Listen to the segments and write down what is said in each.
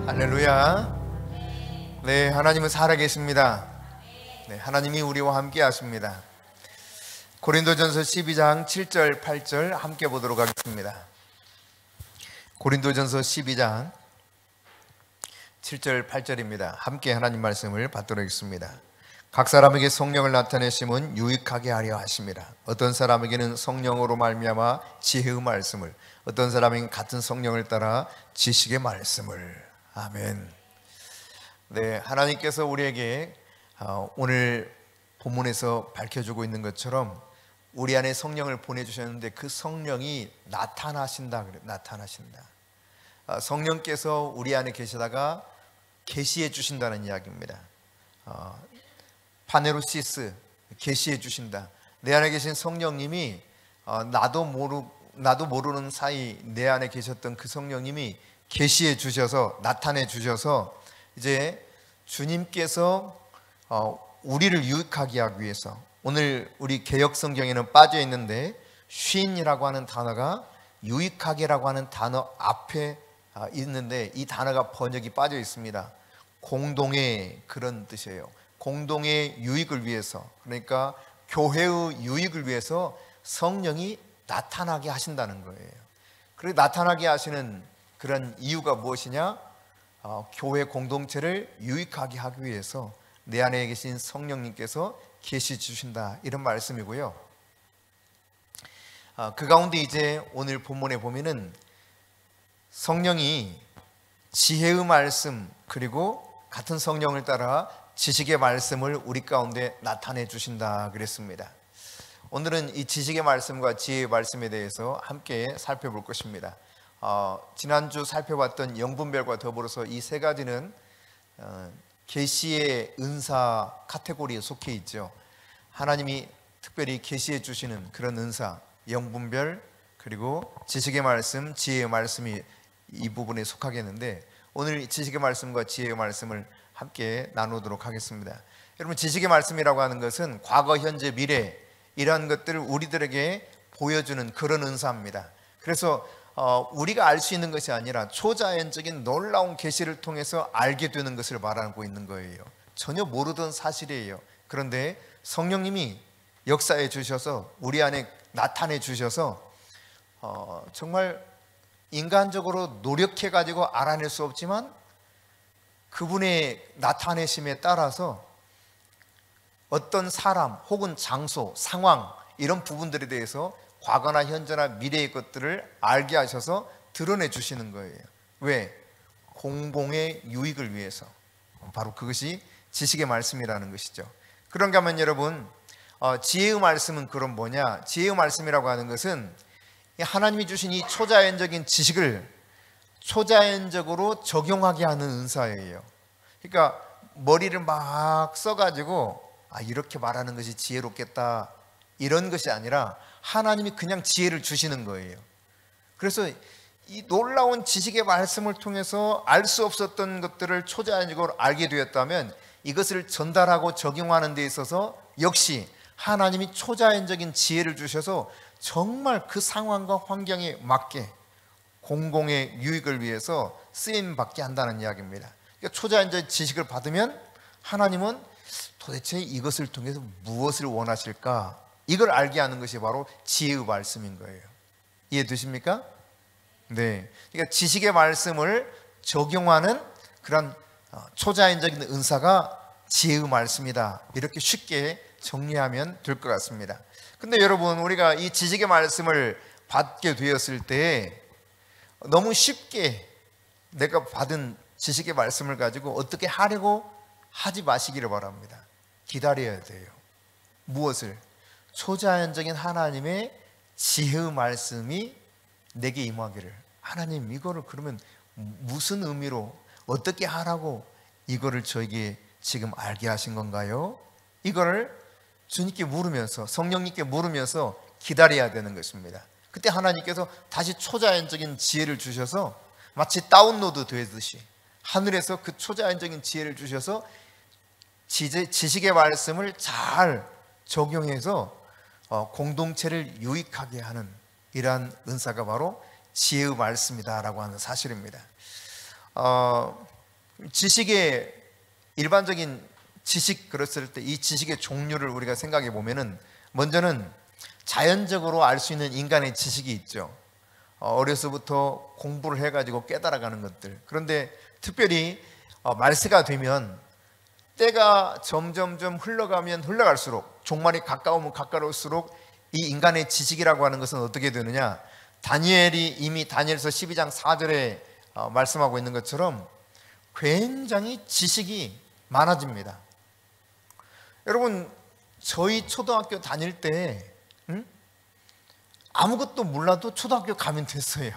할렐루야. 네, 하나님은 살아계십니다. 네, 하나님이 우리와 함께 하십니다. 고린도전서 12장 7절 8절 함께 보도록 하겠습니다. 고린도전서 12장 7절 8절입니다. 함께 하나님 말씀을 받도록 하겠습니다. 각 사람에게 성령을 나타내심은 유익하게 하려 하심이라. 어떤 사람에게는 성령으로 말미암아 지혜의 말씀을, 어떤 사람에게는 같은 성령을 따라 지식의 말씀을. 아멘. 네, 하나님께서 우리에게 오늘 본문에서 밝혀주고 있는 것처럼 우리 안에 성령을 보내주셨는데 그 성령이 나타나신다. 나타나신다. 성령께서 우리 안에 계시다가 계시해 주신다는 이야기입니다. 파네루시스, 계시해 주신다. 내 안에 계신 성령님이 나도 모르는 사이 내 안에 계셨던 그 성령님이 계시해 주셔서, 나타내 주셔서 이제 주님께서 우리를 유익하게 하기 위해서, 오늘 우리 개역 성경에는 빠져 있는데 쉰이라고 하는 단어가 유익하게라고 하는 단어 앞에 있는데 이 단어가 번역이 빠져 있습니다. 공동의 그런 뜻이에요. 공동의 유익을 위해서, 그러니까 교회의 유익을 위해서 성령이 나타나게 하신다는 거예요. 그리고 나타나게 하시는 그런 이유가 무엇이냐? 교회 공동체를 유익하게 하기 위해서 내 안에 계신 성령님께서 계시 주신다, 이런 말씀이고요. 그 가운데 이제 오늘 본문에 보면은 성령이 지혜의 말씀 그리고 같은 성령을 따라 지식의 말씀을 우리 가운데 나타내 주신다 그랬습니다. 오늘은 이 지식의 말씀과 지혜의 말씀에 대해서 함께 살펴볼 것입니다. 지난주 살펴봤던 영분별과 더불어서 이 세 가지는 계시의 은사 카테고리에 속해 있죠. 하나님이 특별히 계시해 주시는 그런 은사, 영분별 그리고 지식의 말씀, 지혜의 말씀이 이 부분에 속하겠는데, 오늘 지식의 말씀과 지혜의 말씀을 함께 나누도록 하겠습니다. 여러분, 지식의 말씀이라고 하는 것은 과거, 현재, 미래 이러한 것들을 우리들에게 보여주는 그런 은사입니다. 그래서 우리가 알 수 있는 것이 아니라 초자연적인 놀라운 계시를 통해서 알게 되는 것을 말하고 있는 거예요. 전혀 모르던 사실이에요. 그런데 성령님이 역사해 주셔서 우리 안에 나타내 주셔서 정말 인간적으로 노력해 가지고 알아낼 수 없지만 그분의 나타내심에 따라서 어떤 사람 혹은 장소, 상황 이런 부분들에 대해서 과거나 현재나 미래의 것들을 알게 하셔서 드러내 주시는 거예요. 왜? 공공의 유익을 위해서. 바로 그것이 지식의 말씀이라는 것이죠. 그런가 하면 여러분, 지혜의 말씀은 그럼 뭐냐? 지혜의 말씀이라고 하는 것은 하나님이 주신 이 초자연적인 지식을 초자연적으로 적용하게 하는 은사예요. 그러니까 머리를 막 써가지고 이렇게 말하는 것이 지혜롭겠다 이런 것이 아니라 하나님이 그냥 지혜를 주시는 거예요. 그래서 이 놀라운 지식의 말씀을 통해서 알 수 없었던 것들을 초자연적으로 알게 되었다면 이것을 전달하고 적용하는 데 있어서 역시 하나님이 초자연적인 지혜를 주셔서 정말 그 상황과 환경에 맞게 공공의 유익을 위해서 쓰임받게 한다는 이야기입니다. 그러니까 초자연적 지식을 받으면 하나님은 도대체 이것을 통해서 무엇을 원하실까? 이걸 알게 하는 것이 바로 지혜의 말씀인 거예요. 이해되십니까? 네. 그러니까 지식의 말씀을 적용하는 그런 초자연적인 은사가 지혜의 말씀이다. 이렇게 쉽게 정리하면 될 것 같습니다. 근데 여러분, 우리가 이 지식의 말씀을 받게 되었을 때 너무 쉽게 내가 받은 지식의 말씀을 가지고 어떻게 하려고 하지 마시기를 바랍니다. 기다려야 돼요. 무엇을? 초자연적인 하나님의 지혜의 말씀이 내게 임하기를. 하나님, 이거를 그러면 무슨 의미로 어떻게 하라고 이거를 저에게 지금 알게 하신 건가요? 이거를 주님께 물으면서, 성령님께 물으면서 기다려야 되는 것입니다. 그때 하나님께서 다시 초자연적인 지혜를 주셔서 마치 다운로드 되듯이 하늘에서 그 초자연적인 지혜를 주셔서 지식의 말씀을 잘 적용해서 공동체를 유익하게 하는 이러한 은사가 바로 지혜의 말씀이다라고 하는 사실입니다. 지식의 일반적인 지식 그랬을 때 이 지식의 종류를 우리가 생각해 보면은 먼저는 자연적으로 알 수 있는 인간의 지식이 있죠. 어려서부터 공부를 해가지고 깨달아가는 것들. 그런데 특별히 말세가 되면 때가 점점점 흘러가면 흘러갈수록 종말이 가까우면 가까울수록 이 인간의 지식이라고 하는 것은 어떻게 되느냐? 다니엘이 이미 다니엘서 12장 4절에 말씀하고 있는 것처럼 굉장히 지식이 많아집니다. 여러분, 저희 초등학교 다닐 때 아무것도 몰라도 초등학교 가면 됐어요.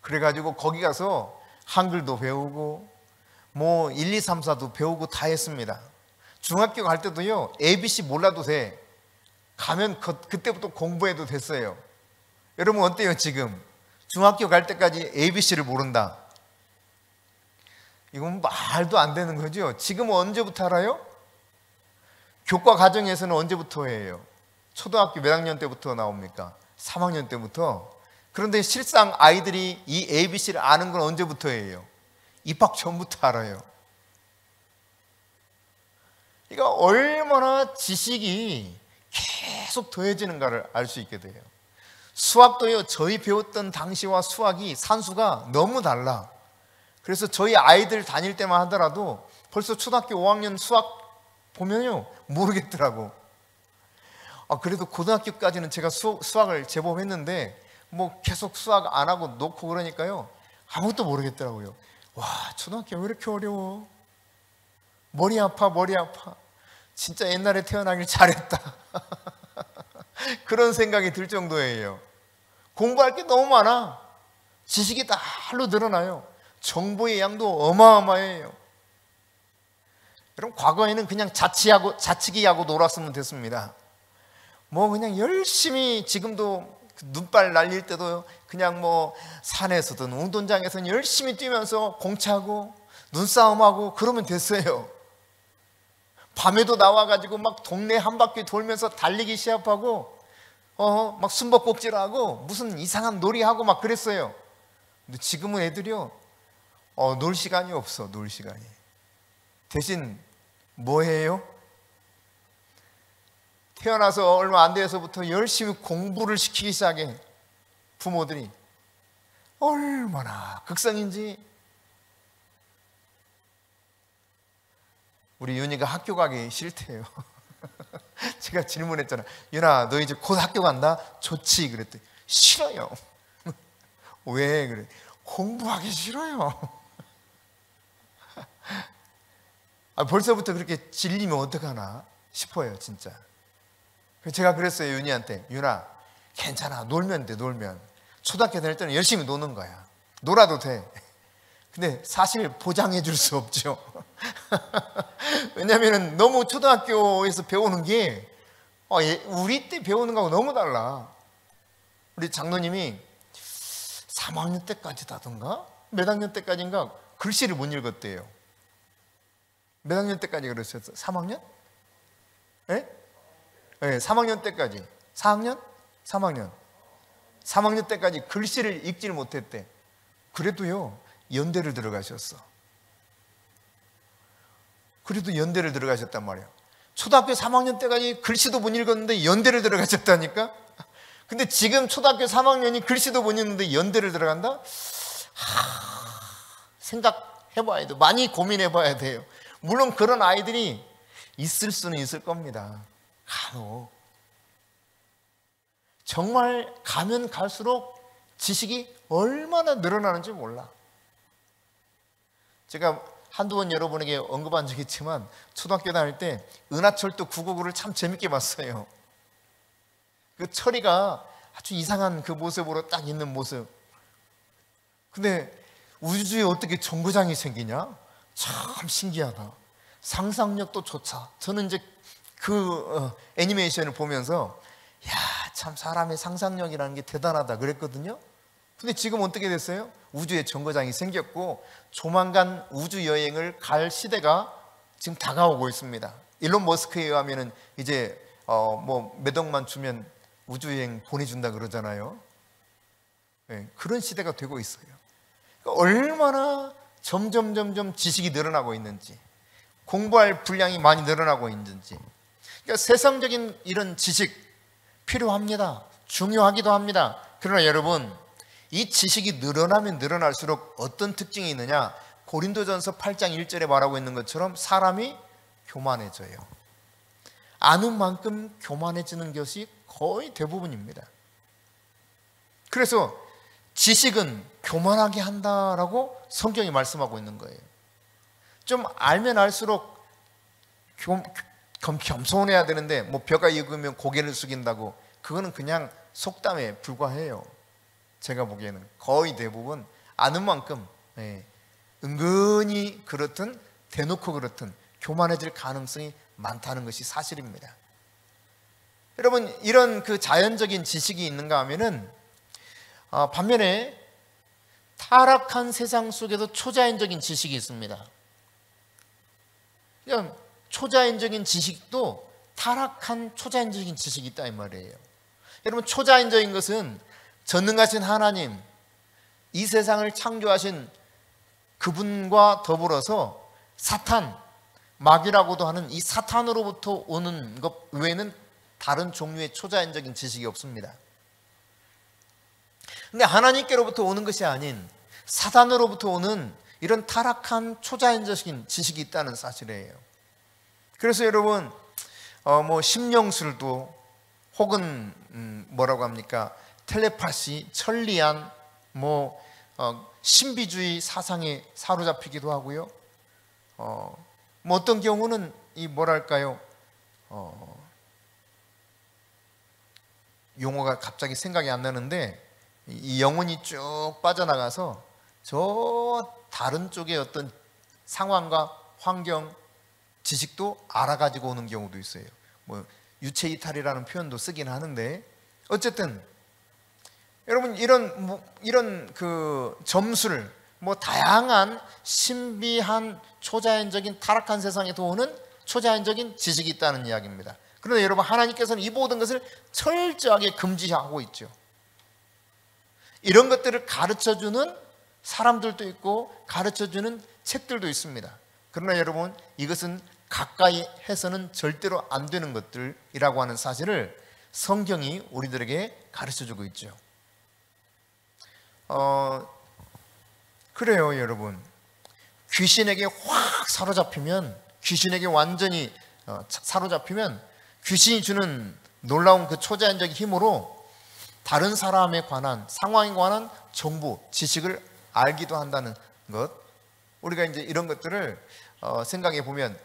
그래가지고 거기 가서 한글도 배우고 뭐 1, 2, 3, 4도 배우고 다 했습니다. 중학교 갈 때도요, ABC 몰라도 돼. 가면 그때부터 공부해도 됐어요. 여러분 어때요 지금? 중학교 갈 때까지 ABC를 모른다. 이건 말도 안 되는 거죠. 지금은 언제부터 알아요? 교과 과정에서는 언제부터 해요? 초등학교 몇 학년 때부터 나옵니까? 3학년 때부터. 그런데 실상 아이들이 이 ABC를 아는 건 언제부터 해요? 입학 전부터 알아요. 그러니까 얼마나 지식이 계속 더해지는가를 알 수 있게 돼요. 수학도요, 저희 배웠던 당시와 수학이 산수가 너무 달라. 그래서 저희 아이들 다닐 때만 하더라도 벌써 초등학교 5학년 수학 보면요 모르겠더라고. 그래도 고등학교까지는 제가 수학을 제법 했는데 뭐 계속 수학 안 하고 놓고 그러니까요 아무것도 모르겠더라고요. 와, 초등학교 왜 이렇게 어려워? 머리 아파. 진짜 옛날에 태어나길 잘했다. 그런 생각이 들 정도예요. 공부할 게 너무 많아. 지식이 달로 늘어나요. 정보의 양도 어마어마해요. 여러분, 과거에는 그냥 자치기하고 놀았으면 됐습니다. 뭐 그냥 열심히, 지금도 눈발 날릴 때도 그냥 뭐 산에서든 운동장에서는 열심히 뛰면서 공차고 눈싸움하고 그러면 됐어요. 밤에도 나와가지고 막 동네 한 바퀴 돌면서 달리기 시합하고 막 숨바꼭질하고 무슨 이상한 놀이하고 막 그랬어요. 근데 지금은 애들이요 놀 시간이 없어. 놀 시간이. 대신 뭐 해요? 태어나서 얼마 안 돼서부터 열심히 공부를 시키기 시작해. 부모들이 얼마나 극성인지. 우리 윤희가 학교 가기 싫대요. 제가 질문했잖아. 윤아, 너 이제 곧 학교 간다? 좋지. 그랬더니 싫어요. 왜 그래? 공부하기 싫어요. 벌써부터 그렇게 질리면 어떡하나 싶어요 진짜. 제가 그랬어요 윤희한테. 윤아, 괜찮아. 놀면 돼. 놀면. 초등학교 다닐 때는 열심히 노는 거야. 놀아도 돼. 근데 사실 보장해 줄 수 없죠. 왜냐하면 너무 초등학교에서 배우는 게 우리 때 배우는 거하고 너무 달라. 우리 장로님이 3학년 때까지다던가 몇 학년 때까지인가 글씨를 못 읽었대요. 몇 학년 때까지 그러셨어요? 3학년? 네? 네, 3학년 때까지. 4학년? 3학년. 3학년 때까지 글씨를 읽지를 못했대. 그래도요 연대를 들어가셨어. 그래도 연대를 들어가셨단 말이야. 초등학교 3학년 때까지 글씨도 못 읽었는데 연대를 들어가셨다니까. 근데 지금 초등학교 3학년이 글씨도 못 읽는데 연대를 들어간다? 생각해봐야 돼. 많이 고민해봐야 돼요. 물론 그런 아이들이 있을 수는 있을 겁니다. 간혹. 정말 가면 갈수록 지식이 얼마나 늘어나는지 몰라. 제가 한두 번 여러분에게 언급한 적이 있지만 초등학교 다닐 때 은하철도 999를 참 재밌게 봤어요. 그 철이가 아주 이상한 그 모습으로 딱 있는 모습. 근데 우주에 어떻게 정거장이 생기냐? 참 신기하다. 상상력도 좋다. 저는 이제 그 애니메이션을 보면서 야, 참 사람의 상상력이라는 게 대단하다 그랬거든요. 근데 지금 어떻게 됐어요? 우주에 정거장이 생겼고 조만간 우주 여행을 갈 시대가 지금 다가오고 있습니다. 일론 머스크에 의하면은 이제 뭐 몇 억만 주면 우주 여행 보내준다 그러잖아요. 네, 그런 시대가 되고 있어요. 그러니까 얼마나 점점 지식이 늘어나고 있는지, 공부할 분량이 많이 늘어나고 있는지. 그러니까 세상적인 이런 지식 필요합니다. 중요하기도 합니다. 그러나 여러분, 이 지식이 늘어나면 늘어날수록 어떤 특징이 있느냐? 고린도전서 8장 1절에 말하고 있는 것처럼 사람이 교만해져요. 아는 만큼 교만해지는 것이 거의 대부분입니다. 그래서 지식은 교만하게 한다라고 성경이 말씀하고 있는 거예요. 좀 알면 알수록 겸손해야 되는데 뭐 벼가 익으면 고개를 숙인다고, 그거는 그냥 속담에 불과해요. 제가 보기에는 거의 대부분 아는 만큼 은근히 그렇든 대놓고 그렇든 교만해질 가능성이 많다는 것이 사실입니다. 여러분, 이런 그 자연적인 지식이 있는가 하면은 반면에 타락한 세상 속에도 초자연적인 지식이 있습니다. 그냥 초자연적인 지식도 타락한 초자연적인 지식이 있다 이 말이에요. 여러분, 초자연적인 것은 전능하신 하나님, 이 세상을 창조하신 그분과 더불어서 사탄, 마귀라고도 하는 이 사탄으로부터 오는 것 외에는 다른 종류의 초자연적인 지식이 없습니다. 근데 하나님께로부터 오는 것이 아닌 사탄으로부터 오는 이런 타락한 초자연적인 지식이 있다는 사실이에요. 그래서 여러분, 뭐 심령술도 혹은 뭐라고 합니까? 텔레파시, 천리안, 뭐 신비주의 사상에 사로잡히기도 하고요. 뭐 어떤 경우는 이 뭐랄까요? 용어가 갑자기 생각이 안 나는데, 이 영혼이 쭉 빠져나가서 저 다른 쪽의 어떤 상황과 환경, 지식도 알아가지고 오는 경우도 있어요. 뭐 유체 이탈이라는 표현도 쓰긴 하는데, 어쨌든 여러분, 이런 그 점술, 뭐 다양한 신비한 초자연적인 타락한 세상에서 오는 초자연적인 지식이 있다는 이야기입니다. 그런데 여러분, 하나님께서는 이 모든 것을 철저하게 금지하고 있죠. 이런 것들을 가르쳐주는 사람들도 있고 가르쳐주는 책들도 있습니다. 그러나 여러분, 이것은 가까이 해서는 절대로 안 되는 것들이라고 하는 사실을 성경이 우리들에게 가르쳐주고 있죠. 그래요 여러분, 귀신에게 확 사로잡히면, 귀신에게 완전히 사로잡히면 귀신이 주는 놀라운 그 초자연적인 힘으로 다른 사람에 관한, 상황에 관한 정보, 지식을 알기도 한다는 것. 우리가 이제 이런 것들을 생각해 보면,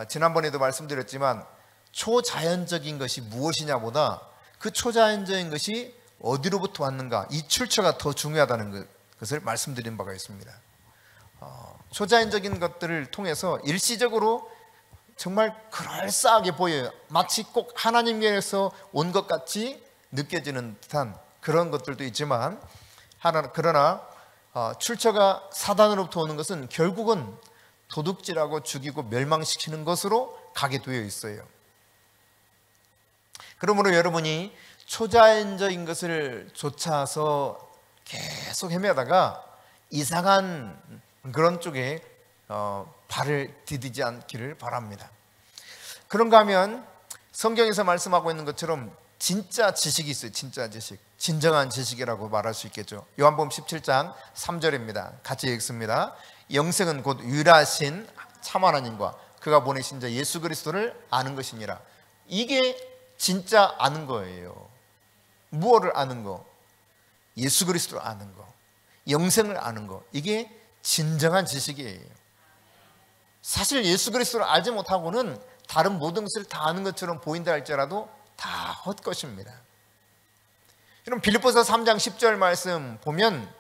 지난번에도 말씀드렸지만 초자연적인 것이 무엇이냐보다 그 초자연적인 것이 어디로부터 왔는가, 이 출처가 더 중요하다는 것을 말씀드린 바가 있습니다. 초자연적인 것들을 통해서 일시적으로 정말 그럴싸하게 보여요. 마치 꼭 하나님께서 온 것 같이 느껴지는 듯한 그런 것들도 있지만, 그러나 출처가 사단으로부터 오는 것은 결국은 도둑질하고 죽이고 멸망시키는 것으로 가게 되어 있어요. 그러므로 여러분이 초자연적인 것을 쫓아서 계속 헤매다가 이상한 그런 쪽에 발을 디디지 않기를 바랍니다. 그런가 하면 성경에서 말씀하고 있는 것처럼 진짜 지식이 있어요. 진짜 지식, 진정한 지식이라고 말할 수 있겠죠. 요한복음 17장 3절입니다. 같이 읽습니다. 영생은 곧 유일하신 참 하나님과 그가 보내신 자 예수 그리스도를 아는 것이니라. 이게 진짜 아는 거예요. 무엇을 아는 거? 예수 그리스도를 아는 거, 영생을 아는 거. 이게 진정한 지식이에요. 사실 예수 그리스도를 알지 못하고는 다른 모든 것을 다 아는 것처럼 보인다 할지라도 다 헛것입니다. 여러분, 빌립보서 3장 10절 말씀 보면,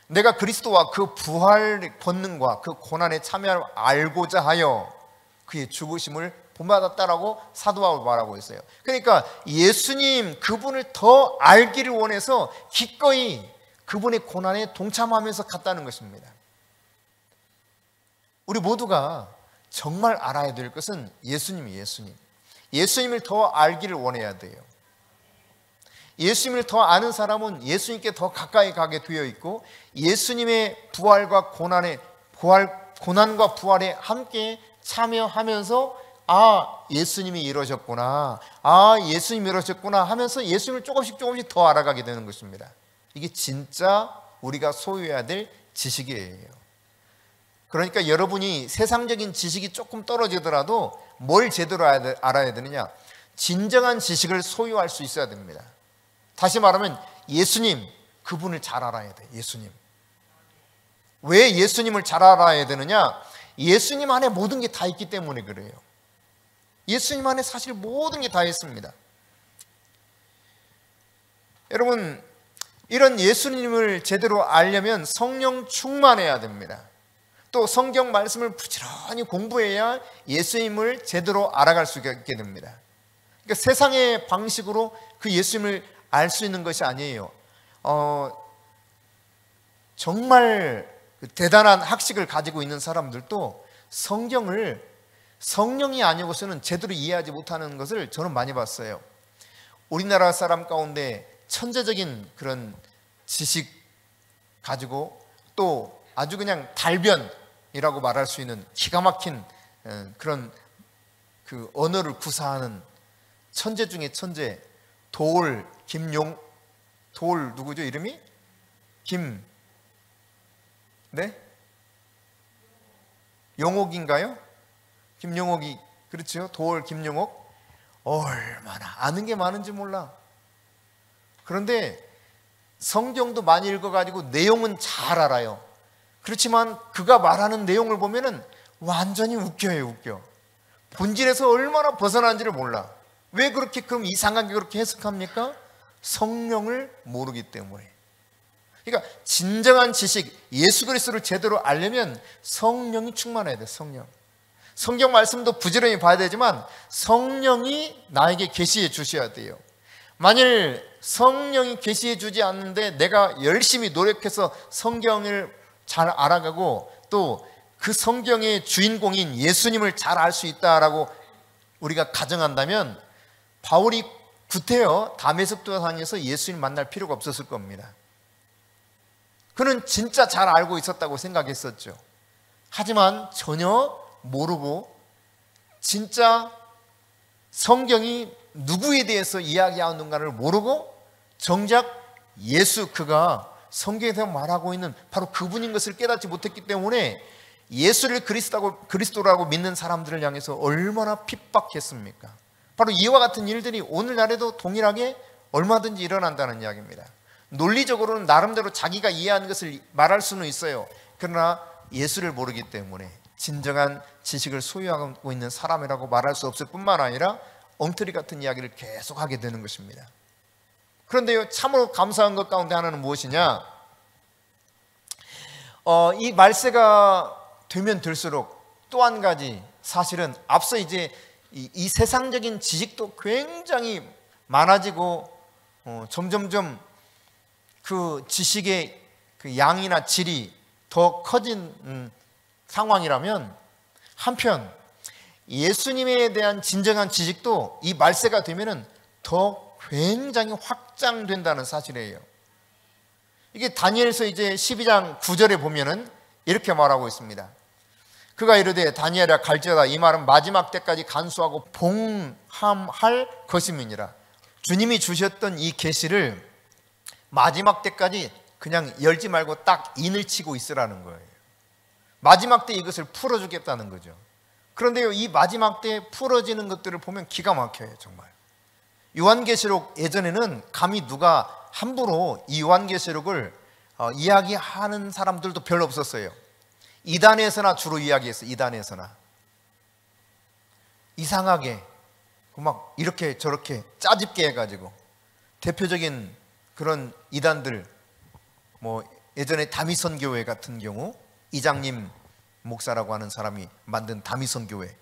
내가 그리스도와 그 부활 권능과 그 고난에 참여를 알고자 하여 그의 죽으심을 본받았다라고 사도 바울이 말하고 있어요. 그러니까 예수님 그분을 더 알기를 원해서 기꺼이 그분의 고난에 동참하면서 갔다는 것입니다. 우리 모두가 정말 알아야 될 것은 예수님을 더 알기를 원해야 돼요. 예수님을 더 아는 사람은 예수님께 더 가까이 가게 되어 있고, 예수님의 부활과 고난에 고난과 부활에 함께 참여하면서 예수님이 이러셨구나, 예수님이 이러셨구나 하면서 예수님을 조금씩 더 알아가게 되는 것입니다. 이게 진짜 우리가 소유해야 될 지식이에요. 그러니까 여러분이 세상적인 지식이 조금 떨어지더라도 뭘 제대로 알아야 되느냐? 진정한 지식을 소유할 수 있어야 됩니다. 다시 말하면 예수님, 그분을 잘 알아야 돼. 예수님. 왜 예수님을 잘 알아야 되느냐? 예수님 안에 모든 게 다 있기 때문에 그래요. 예수님 안에 사실 모든 게 다 있습니다. 여러분, 이런 예수님을 제대로 알려면 성령 충만해야 됩니다. 또 성경 말씀을 부지런히 공부해야 예수님을 제대로 알아갈 수 있게 됩니다. 그러니까 세상의 방식으로 그 예수님을 알 수 있는 것이 아니에요. 정말 대단한 학식을 가지고 있는 사람들도 성령이 아니고서는 제대로 이해하지 못하는 것을 저는 많이 봤어요. 우리나라 사람 가운데 천재적인 그런 지식 가지고 또 아주 그냥 달변이라고 말할 수 있는 기가 막힌 그런 그 언어를 구사하는 천재 중에 천재, 돌 누구죠? 이름이? 용옥인가요? 김용옥이, 그렇죠? 김용옥. 얼마나 아는 게 많은지 몰라. 그런데 성경도 많이 읽어가지고 내용은 잘 알아요. 그렇지만 그가 말하는 내용을 보면은 완전히 웃겨. 본질에서 얼마나 벗어난지를 몰라. 왜 그렇게 그럼 이상하게 그렇게 해석합니까? 성령을 모르기 때문에. 그러니까 진정한 지식, 예수 그리스도를 제대로 알려면 성령이 충만해야 돼. 성경 말씀도 부지런히 봐야 되지만 성령이 나에게 계시해 주셔야 돼요. 만일 성령이 계시해 주지 않는데 내가 열심히 노력해서 성경을 잘 알아가고 또 그 성경의 주인공인 예수님을 잘 알 수 있다라고 우리가 가정한다면 바울이 구태여 다메섹 도상에서 예수님 만날 필요가 없었을 겁니다. 그는 진짜 잘 알고 있었다고 생각했었죠. 하지만 전혀 모르고 진짜 성경이 누구에 대해서 이야기하는가를 모르고 정작 그가 성경에서 말하고 있는 바로 그분인 것을 깨닫지 못했기 때문에 예수를 그리스도라고 믿는 사람들을 향해서 얼마나 핍박했습니까? 바로 이와 같은 일들이 오늘날에도 동일하게 얼마든지 일어난다는 이야기입니다. 논리적으로는 나름대로 자기가 이해하는 것을 말할 수는 있어요. 그러나 예수를 모르기 때문에 진정한 지식을 소유하고 있는 사람이라고 말할 수 없을 뿐만 아니라 엉터리 같은 이야기를 계속 하게 되는 것입니다. 그런데요, 참으로 감사한 것 가운데 하나는 무엇이냐? 이 말세가 되면 될수록 또 한 가지 사실은 앞서 이제 이 세상적인 지식도 굉장히 많아지고 점점점 그 지식의 그 양이나 질이 더 커진 상황이라면 한편 예수님에 대한 진정한 지식도 이 말세가 되면은 더 굉장히 확장된다는 사실이에요. 이게 다니엘서 이제 12장 9절에 보면은 이렇게 말하고 있습니다. 그가 이르되 다니엘아 갈지어다. 이 말은 마지막 때까지 간수하고 봉함할 것임이니라. 주님이 주셨던 이 계시를 마지막 때까지 그냥 열지 말고 딱 인을 치고 있으라는 거예요. 마지막 때 이것을 풀어주겠다는 거죠. 그런데요, 이 마지막 때 풀어지는 것들을 보면 기가 막혀요. 정말. 요한계시록 예전에는 감히 누가 함부로 이 요한계시록을 이야기하는 사람들도 별로 없었어요. 이단에서나 주로 이야기했어요. 이단에서나 이상하게 막 이렇게 저렇게 짜집게 해가지고 대표적인 그런 이단들, 뭐 예전에 다미선 교회 같은 경우 이장님 목사라고 하는 사람이 만든 다미선 교회,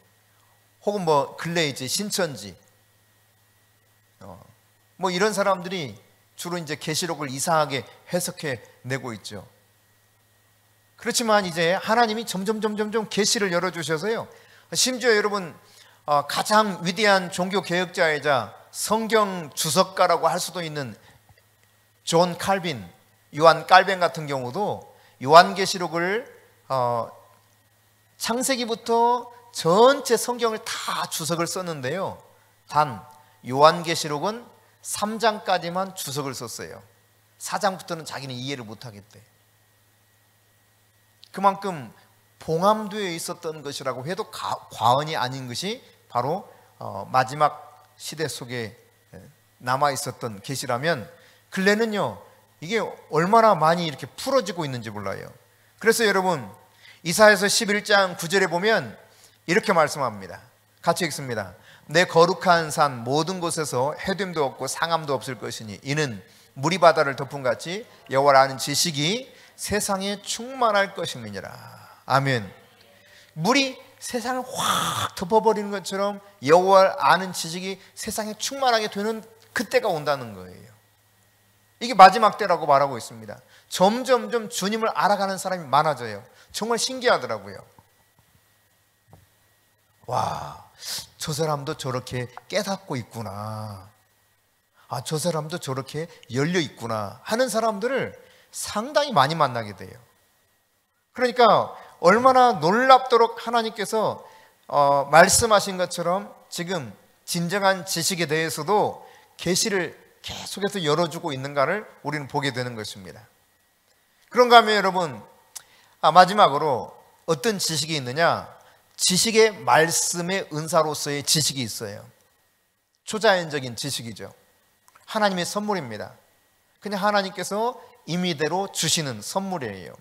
혹은 뭐 근래 이제 신천지, 뭐 이런 사람들이 주로 이제 계시록을 이상하게 해석해 내고 있죠. 그렇지만 이제 하나님이 점점 계시를 열어주셔서요, 심지어 여러분 가장 위대한 종교 개혁자이자 성경 주석가라고 할 수도 있는 존 칼빈, 요한 칼빈 같은 경우도 요한계시록을 창세기부터 전체 성경을 다 주석을 썼는데요, 단 요한계시록은 3장까지만 주석을 썼어요. 4장부터는 자기는 이해를 못하겠대. 그만큼 봉함되어 있었던 것이라고 해도 과언이 아닌 것이 바로 마지막 시대 속에 남아 있었던 계시라면, 근래는요 이게 얼마나 많이 이렇게 풀어지고 있는지 몰라요. 그래서 여러분, 이사야서 11장 9절에 보면 이렇게 말씀합니다. 같이 읽습니다. 내 거룩한 산 모든 곳에서 해됨도 없고 상함도 없을 것이니 이는 물이 바다를 덮음같이 여호와를 아는 지식이 세상에 충만할 것임이니라. 아멘. 물이 세상을 확 덮어버리는 것처럼 여호와를 아는 지식이 세상에 충만하게 되는 그때가 온다는 거예요. 이게 마지막 때라고 말하고 있습니다. 점점점 주님을 알아가는 사람이 많아져요. 정말 신기하더라고요. 와, 저 사람도 저렇게 깨닫고 있구나, 아, 저 사람도 저렇게 열려 있구나 하는 사람들을 상당히 많이 만나게 돼요. 그러니까 얼마나 놀랍도록 하나님께서 말씀하신 것처럼 지금 진정한 지식에 대해서도 계시를 계속해서 열어주고 있는가를 우리는 보게 되는 것입니다. 그런가 하면 여러분, 마지막으로 어떤 지식이 있느냐? 지식의 말씀의 은사로서의 지식이 있어요. 초자연적인 지식이죠. 하나님의 선물입니다. 그냥 하나님께서 임의대로 주시는 선물이에요.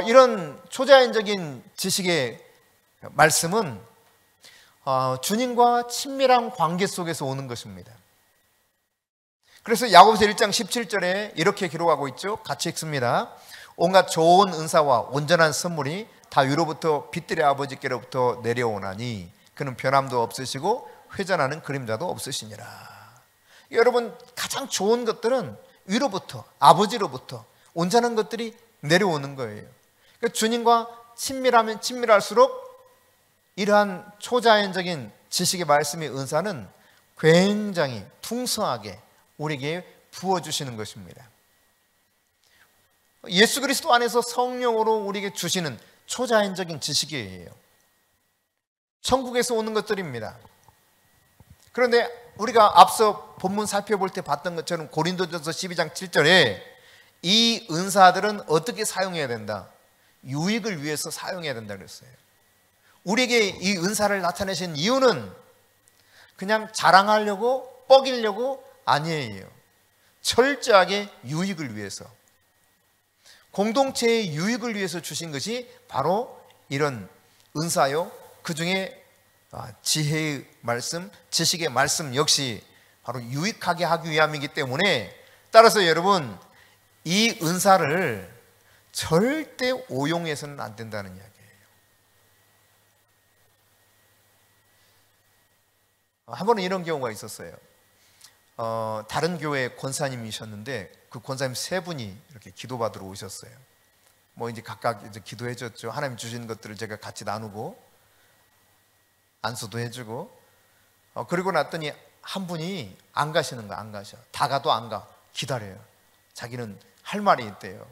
이런 초자연적인 지식의 말씀은 주님과 친밀한 관계 속에서 오는 것입니다. 그래서 야고보서 1장 17절에 이렇게 기록하고 있죠. 같이 읽습니다. 온갖 좋은 은사와 온전한 선물이 다 위로부터 빛들의 아버지께로부터 내려오나니 그는 변함도 없으시고 회전하는 그림자도 없으시니라. 여러분, 가장 좋은 것들은 위로부터, 아버지로부터 온전한 것들이 내려오는 거예요. 그러니까 주님과 친밀하면 친밀할수록 이러한 초자연적인 지식의 말씀의 은사는 굉장히 풍성하게 우리에게 부어주시는 것입니다. 예수 그리스도 안에서 성령으로 우리에게 주시는 초자연적인 지식이에요. 천국에서 오는 것들입니다. 그런데 우리가 앞서 본문 살펴볼 때 봤던 것처럼 고린도전서 12장 7절에 이 은사들은 어떻게 사용해야 된다? 유익을 위해서 사용해야 된다 그랬어요. 우리에게 이 은사를 나타내신 이유는 그냥 자랑하려고 뻐기려고 아니에요. 철저하게 유익을 위해서, 공동체의 유익을 위해서 주신 것이 바로 이런 은사요, 그 중에 지혜의 말씀, 지식의 말씀 역시 바로 유익하게 하기 위함이기 때문에, 따라서 여러분, 이 은사를 절대 오용해서는 안 된다는 이야기예요. 한 번은 이런 경우가 있었어요. 다른 교회 권사님이셨는데 그 권사님 세 분이 이렇게 기도받으러 오셨어요. 뭐 이제 각각 이제 기도해 줬죠. 하나님 주신 것들을 제가 같이 나누고 안수도 해주고, 그리고 났더니 한 분이 안 가시는 거야. 안 가셔. 다 가도 안 가. 기다려요. 자기는 할 말이 있대요.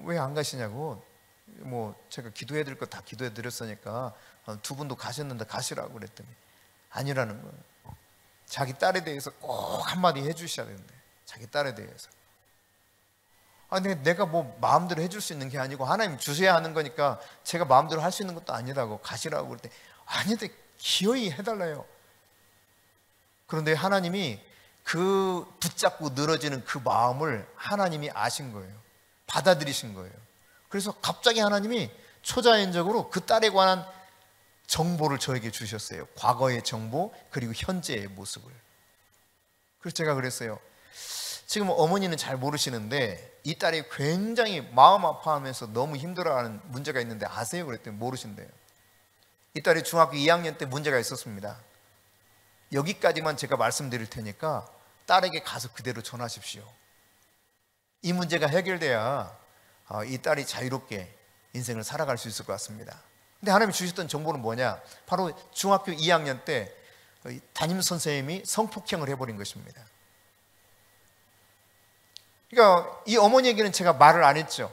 왜 안 가시냐고. 뭐 제가 기도해 드릴 거 다 기도해 드렸으니까 두 분도 가셨는데 가시라고 그랬더니 아니라는 거예요. 자기 딸에 대해서 꼭 한마디 해주셔야 되는데, 자기 딸에 대해서. 아니, 내가 뭐 마음대로 해줄 수 있는 게 아니고 하나님 주셔야 하는 거니까 제가 마음대로 할 수 있는 것도 아니라고 가시라고 그럴 때, 아닌데 기어이 해달라요. 그런데 하나님이 그 붙잡고 늘어지는 그 마음을 하나님이 아신 거예요. 받아들이신 거예요. 그래서 갑자기 하나님이 초자연적으로 그 딸에 관한 정보를 저에게 주셨어요. 과거의 정보, 그리고 현재의 모습을. 그래서 제가 그랬어요. 지금 어머니는 잘 모르시는데 이 딸이 굉장히 마음 아파하면서 너무 힘들어하는 문제가 있는데 아세요? 그랬더니 모르신대요. 이 딸이 중학교 2학년 때 문제가 있었습니다. 여기까지만 제가 말씀드릴 테니까 딸에게 가서 그대로 전하십시오. 이 문제가 해결돼야 이 딸이 자유롭게 인생을 살아갈 수 있을 것 같습니다. 근데 하나님이 주셨던 정보는 뭐냐? 바로 중학교 2학년 때 담임 선생님이 성폭행을 해버린 것입니다. 그러니까 이 어머니에게는 제가 말을 안 했죠.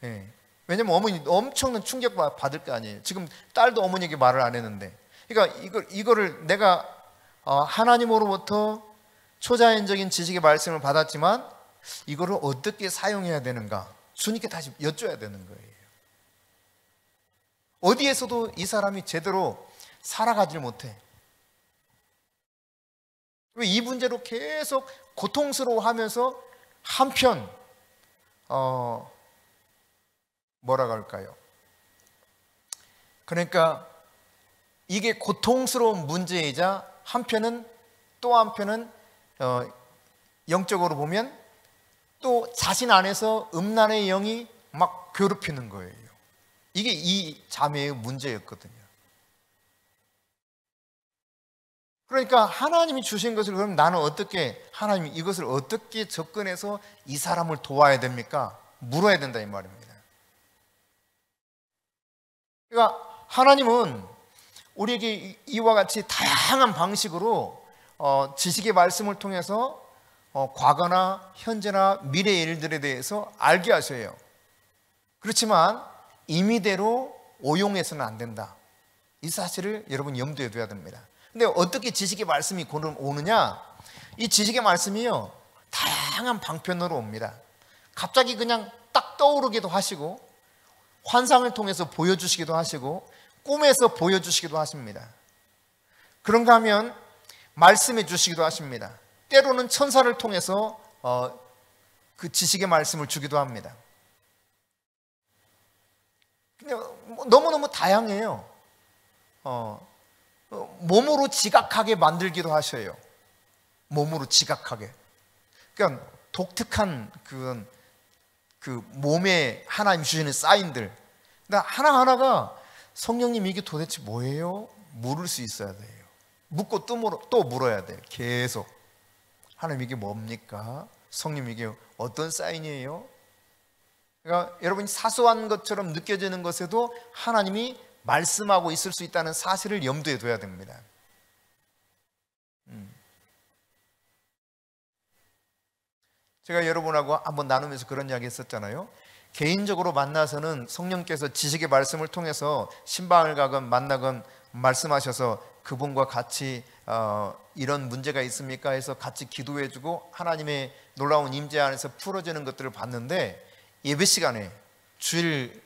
예. 왜냐면 어머니 엄청난 충격 받을 거 아니에요. 지금 딸도 어머니에게 말을 안 했는데. 그러니까 이거를 내가 하나님으로부터 초자연적인 지식의 말씀을 받았지만 이거를 어떻게 사용해야 되는가? 주님께 다시 여쭤야 되는 거예요. 어디에서도 이 사람이 제대로 살아가질 못해. 왜 이 문제로 계속 고통스러워하면서 한편 뭐라고 할까요? 그러니까 이게 고통스러운 문제이자 또 한편은 영적으로 보면 또 자신 안에서 음란의 영이 막 괴롭히는 거예요. 이게 이 자매의 문제였거든요. 그러니까 하나님이 주신 것을 그럼 나는 하나님이 이것을 어떻게 접근해서 이 사람을 도와야 됩니까? 물어야 된다 이 말입니다. 그러니까 하나님은 우리에게 이와 같이 다양한 방식으로 지식의 말씀을 통해서 과거나 현재나 미래의 일들에 대해서 알게 하셔요. 그렇지만 임의대로 오용해서는 안 된다. 이 사실을 여러분 염두에 둬야 됩니다. 근데 어떻게 지식의 말씀이 오느냐? 이 지식의 말씀이요, 다양한 방편으로 옵니다. 갑자기 그냥 딱 떠오르기도 하시고, 환상을 통해서 보여주시기도 하시고, 꿈에서 보여주시기도 하십니다. 그런가 하면 말씀해 주시기도 하십니다. 때로는 천사를 통해서 그 지식의 말씀을 주기도 합니다. 너무너무 다양해요. 몸으로 지각하게 만들기도 하셔요. 몸으로 지각하게. 그러니까 독특한 그 몸에 하나님 주시는 사인들. 그러니까 하나하나가 성령님 이게 도대체 뭐예요? 물을 수 있어야 돼요. 묻고 또 물어야 돼요. 계속. 하나님 이게 뭡니까? 성령 이게 어떤 사인이에요? 그러니까 여러분이 사소한 것처럼 느껴지는 것에도 하나님이 말씀하고 있을 수 있다는 사실을 염두에 둬야 됩니다. 제가 여러분하고 한번 나누면서 그런 이야기 했었잖아요. 개인적으로 만나서는 성령께서 지식의 말씀을 통해서 신방을 가건 만나건 말씀하셔서 그분과 같이 이런 문제가 있습니까? 해서 같이 기도해주고 하나님의 놀라운 임재 안에서 풀어지는 것들을 봤는데, 예배 시간에, 주일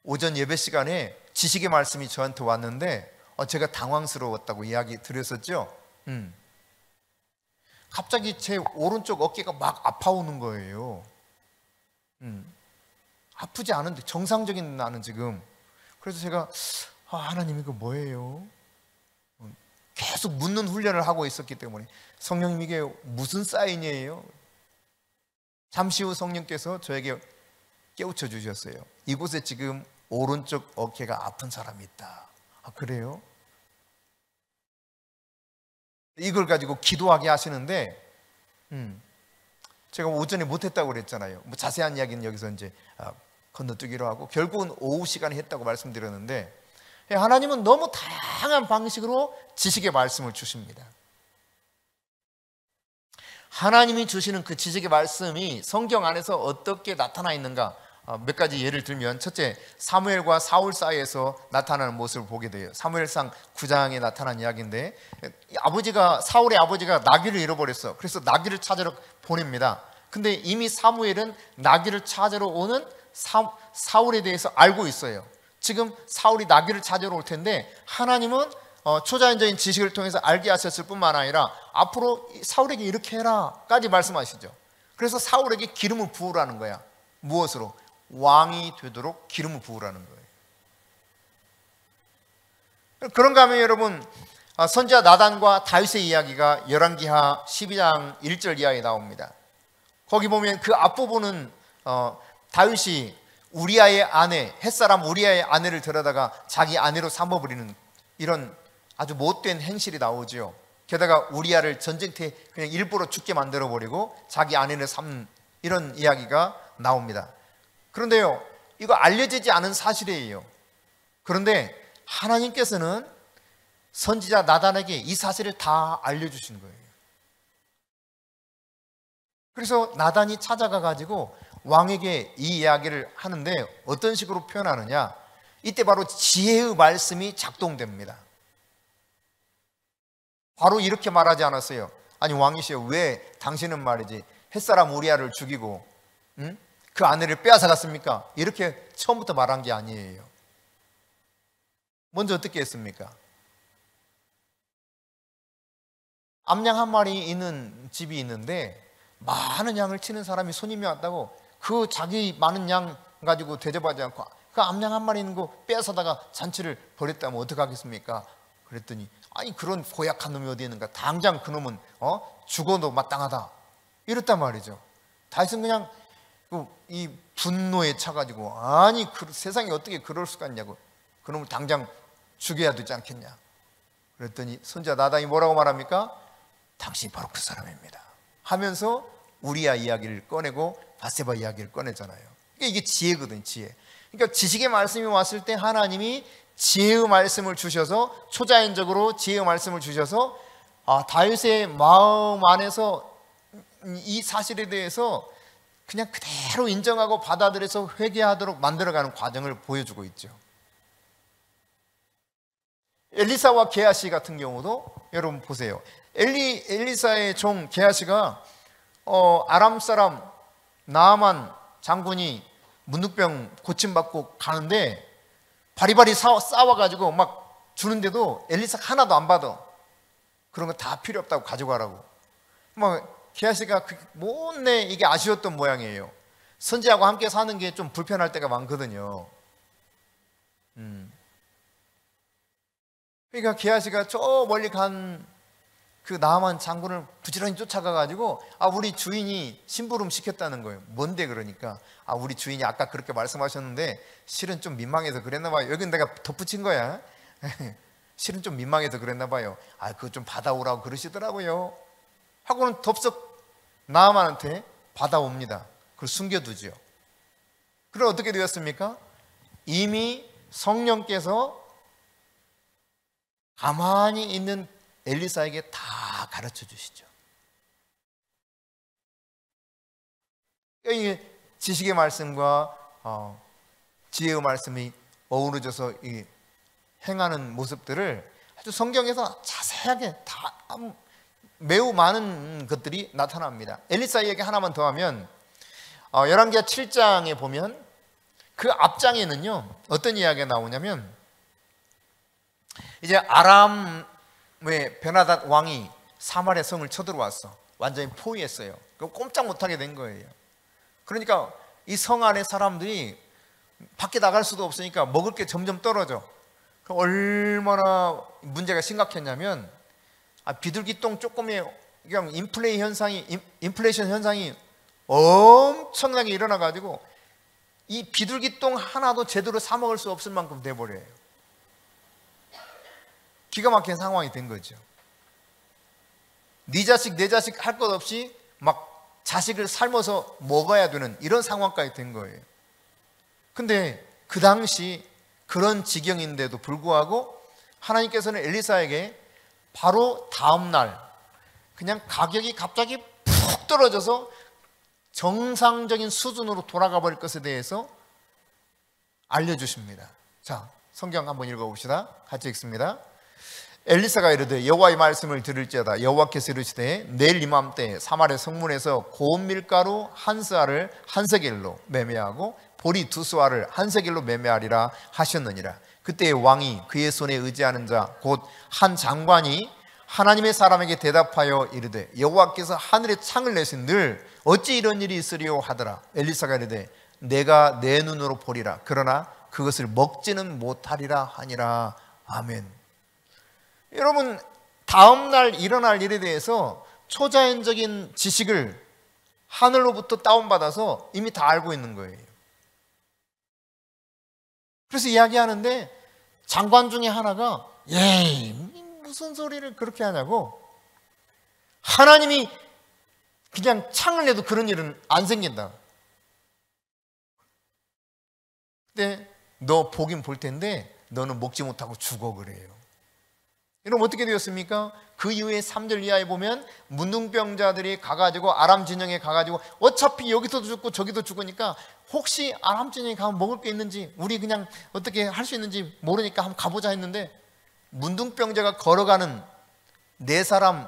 오전 예배 시간에 지식의 말씀이 저한테 왔는데 제가 당황스러웠다고 이야기 드렸었죠. 갑자기 제 오른쪽 어깨가 막 아파오는 거예요. 아프지 않은데 정상적인 나는 지금. 그래서 제가 하나님 이거 뭐예요? 계속 묻는 훈련을 하고 있었기 때문에 성령님 이게 무슨 사인이에요? 잠시 후 성령께서 저에게 깨우쳐 주셨어요. 이곳에 지금 오른쪽 어깨가 아픈 사람이 있다. 그래요? 이걸 가지고 기도하게 하시는데 제가 오전에 못했다고 그랬잖아요. 뭐 자세한 이야기는 여기서 이제 건너뛰기로 하고 결국은 오후 시간에 했다고 말씀드렸는데, 하나님은 너무 다양한 방식으로 지식의 말씀을 주십니다. 하나님이 주시는 그 지식의 말씀이 성경 안에서 어떻게 나타나 있는가, 몇 가지 예를 들면, 첫째, 사무엘과 사울 사이에서 나타나는 모습을 보게 돼요. 사무엘상 9장에 나타난 이야기인데, 사울의 아버지가 나귀를 잃어버렸어. 그래서 나귀를 찾으러 보냅니다. 근데 이미 사무엘은 나귀를 찾으러 오는 사울에 대해서 알고 있어요. 지금 사울이 나귀를 찾으러 올 텐데 하나님은 초자연적인 지식을 통해서 알게 하셨을 뿐만 아니라 앞으로 사울에게 이렇게 해라까지 말씀하시죠. 그래서 사울에게 기름을 부으라는 거야. 무엇으로? 왕이 되도록 기름을 부으라는 거예요. 그런가 하면 여러분, 선지자 나단과 다윗의 이야기가 열왕기하 12장 1절 이하에 나옵니다. 거기 보면 그 앞부분은 다윗이 우리아의 아내, 햇사람 우리아의 아내를 데려다가 자기 아내로 삼아버리는 이런 아주 못된 행실이 나오죠. 게다가 우리아를 전쟁터에 그냥 일부러 죽게 만들어버리고 자기 아내를 삼는 이런 이야기가 나옵니다. 그런데요, 이거 알려지지 않은 사실이에요. 그런데 하나님께서는 선지자 나단에게 이 사실을 다 알려주신 거예요. 그래서 나단이 찾아가 가지고 왕에게 이 이야기를 하는데 어떤 식으로 표현하느냐, 이때 바로 지혜의 말씀이 작동됩니다. 바로 이렇게 말하지 않았어요. 아니 왕이시여, 왜 당신은 말이지 햇사람 우리아를 죽이고 그 아내를 빼앗아갔습니까? 이렇게 처음부터 말한 게 아니에요. 먼저 어떻게 했습니까? 암양 한 마리 있는 집이 있는데 많은 양을 치는 사람이 손님이 왔다고 그 자기 많은 양 가지고 대접하지 않고 그 암양 한 마리 있는 거 빼앗아다가 잔치를 벌였다면 어떡하겠습니까? 그랬더니 아니 그런 고약한 놈이 어디 있는가, 당장 그 놈은 죽어도 마땅하다 이랬단 말이죠. 다윗은 그냥 이 분노에 차가지고 아니 세상에 어떻게 그럴 수가 있냐고, 그 놈을 당장 죽여야 되지 않겠냐. 그랬더니 손자 나단이 뭐라고 말합니까? 당신이 바로 그 사람입니다 하면서 우리아 이야기를 꺼내고 바세바 이야기를 꺼내잖아요. 그러니까 이게 지혜거든요, 지혜. 그러니까 지식의 말씀이 왔을 때 하나님이 지혜의 말씀을 주셔서, 초자연적으로 지혜의 말씀을 주셔서 다윗의 마음 안에서 이 사실에 대해서 그냥 그대로 인정하고 받아들여서 회개하도록 만들어가는 과정을 보여주고 있죠. 엘리사와 게하시 같은 경우도 여러분 보세요. 엘리사의 종 게하시가 아람 사람 나아만 장군이 문득병 고침받고 가는데 바리바리 싸워가지고 막 주는데도 엘리사가 하나도 안 받아. 그런 거 다 필요 없다고 가져가라고. 막 게하시가 못내 이게 아쉬웠던 모양이에요. 선지자하고 함께 사는 게 좀 불편할 때가 많거든요. 그러니까 게하시가 저 멀리 간 그 나아만 장군을 부지런히 쫓아가가지고 우리 주인이 심부름 시켰다는 거예요. 뭔데 그러니까 우리 주인이 아까 그렇게 말씀하셨는데 실은 좀 민망해서 그랬나 봐요. 여긴 내가 덧붙인 거야. 실은 좀 민망해서 그랬나 봐요. 그거 좀 받아오라고 그러시더라고요. 하고는 덥석 나아만한테 받아옵니다. 그걸 숨겨두죠. 그럼 어떻게 되었습니까? 이미 성령께서 가만히 있는 엘리사에게 다 가르쳐 주시죠. 이 지식의 말씀과 지혜의 말씀이 어우러져서 이 행하는 모습들을 아주 성경에서 자세하게 다 매우 많은 것들이 나타납니다. 엘리사 얘기 하나만 더 하면 열왕기하 7장에 보면 그 앞장에는요 어떤 이야기가 나오냐면, 이제 아람의 베나닷 왕이 사마리아 성을 쳐들어왔어. 완전히 포위했어요. 그럼 꼼짝 못하게 된 거예요. 그러니까 이 성 안에 사람들이 밖에 나갈 수도 없으니까 먹을 게 점점 떨어져. 얼마나 문제가 심각했냐면 비둘기똥 조금의 그냥 인플레이션 현상이 엄청나게 일어나가지고 이 비둘기똥 하나도 제대로 사 먹을 수 없을 만큼 돼버려요. 기가 막힌 상황이 된 거죠. 네 자식 내 자식 할 것 없이 막 자식을 삶아서 먹어야 되는 이런 상황까지 된 거예요. 근데 그 당시 그런 지경인데도 불구하고 하나님께서는 엘리사에게 바로 다음 날 그냥 가격이 갑자기 푹 떨어져서 정상적인 수준으로 돌아가 버릴 것에 대해서 알려주십니다. 자, 성경 한번 읽어봅시다. 같이 읽습니다. 엘리사가 이르되 여호와의 말씀을 들을지어다. 여호와께서 이르시되 내일 이맘때 사마리아 성문에서 고운 밀가루 한 스아를 한 세겔로 매매하고 보리 두 스아를 한 세겔로 매매하리라 하셨느니라. 그때 왕이 그의 손에 의지하는 자 곧 한 장관이 하나님의 사람에게 대답하여 이르되 여호와께서 하늘에 창을 내신 늘 어찌 이런 일이 있으리요 하더라. 엘리사가 이르되 내가 내 눈으로 보리라. 그러나 그것을 먹지는 못하리라 하니라. 아멘. 여러분, 다음날 일어날 일에 대해서 초자연적인 지식을 하늘로부터 다운받아서 이미 다 알고 있는 거예요. 그래서 이야기하는데 장관 중에 하나가 무슨 소리를 그렇게 하냐고, 하나님이 그냥 창을 내도 그런 일은 안 생긴다. 근데 너 보긴 볼 텐데 너는 먹지 못하고 죽어 그래요. 여러분 어떻게 되었습니까? 그 이후에 3절 이하에 보면 문둥병자들이 가가지고 아람 진영에 가가지고 어차피 여기서도 죽고 저기도 죽으니까 혹시 아람 진영에 가면 먹을 게 있는지 우리 그냥 어떻게 할 수 있는지 모르니까 한번 가보자 했는데 문둥병자가 걸어가는 네 사람이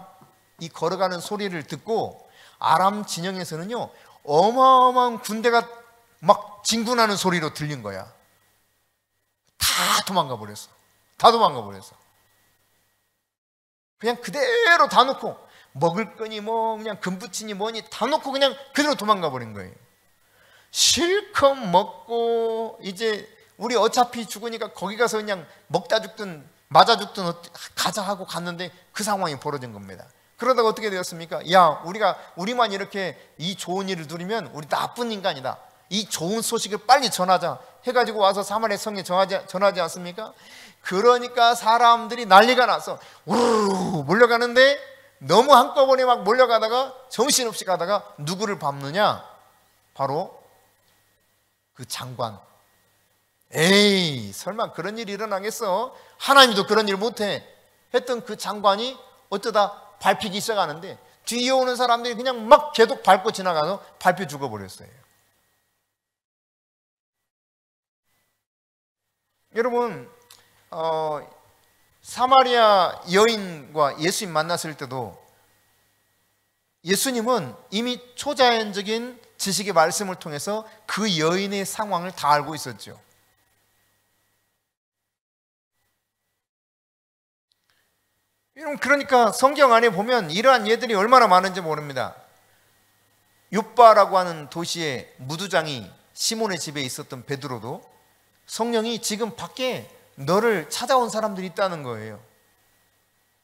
걸어가는 소리를 듣고 아람 진영에서는요 어마어마한 군대가 막 진군하는 소리로 들린 거야. 다 도망가 버렸어. 다 도망가 버렸어. 그냥 그대로 다 놓고 먹을 거니 뭐 그냥 금붙이니 뭐니 다 놓고 그냥 그대로 도망가 버린 거예요. 실컷 먹고 이제 우리 어차피 죽으니까 거기 가서 그냥 먹다 죽든 맞아 죽든 가자 하고 갔는데 그 상황이 벌어진 겁니다. 그러다가 어떻게 되었습니까? 야, 우리만 이렇게 이 좋은 일을 누리면 우리 나쁜 인간이다. 이 좋은 소식을 빨리 전하자 해가지고 와서 사마리아 성에 전하지 않습니까? 그러니까 사람들이 난리가 나서 우르르 몰려가는데 너무 한꺼번에 막 몰려가다가 정신없이 가다가 누구를 밟느냐? 바로 그 장관. 에이, 설마 그런 일이 일어나겠어? 하나님도 그런 일 못해 했던 그 장관이 어쩌다 밟히기 시작하는데 뒤에 오는 사람들이 그냥 막 계속 밟고 지나가서 밟혀 죽어버렸어요. 여러분 사마리아 여인과 예수님 만났을 때도 예수님은 이미 초자연적인 지식의 말씀을 통해서 그 여인의 상황을 다 알고 있었죠. 여러분 그러니까 성경 안에 보면 이러한 예들이 얼마나 많은지 모릅니다. 욥바라고 하는 도시의 무두장이 시몬의 집에 있었던 베드로도 성령이 지금 밖에 너를 찾아온 사람들이 있다는 거예요.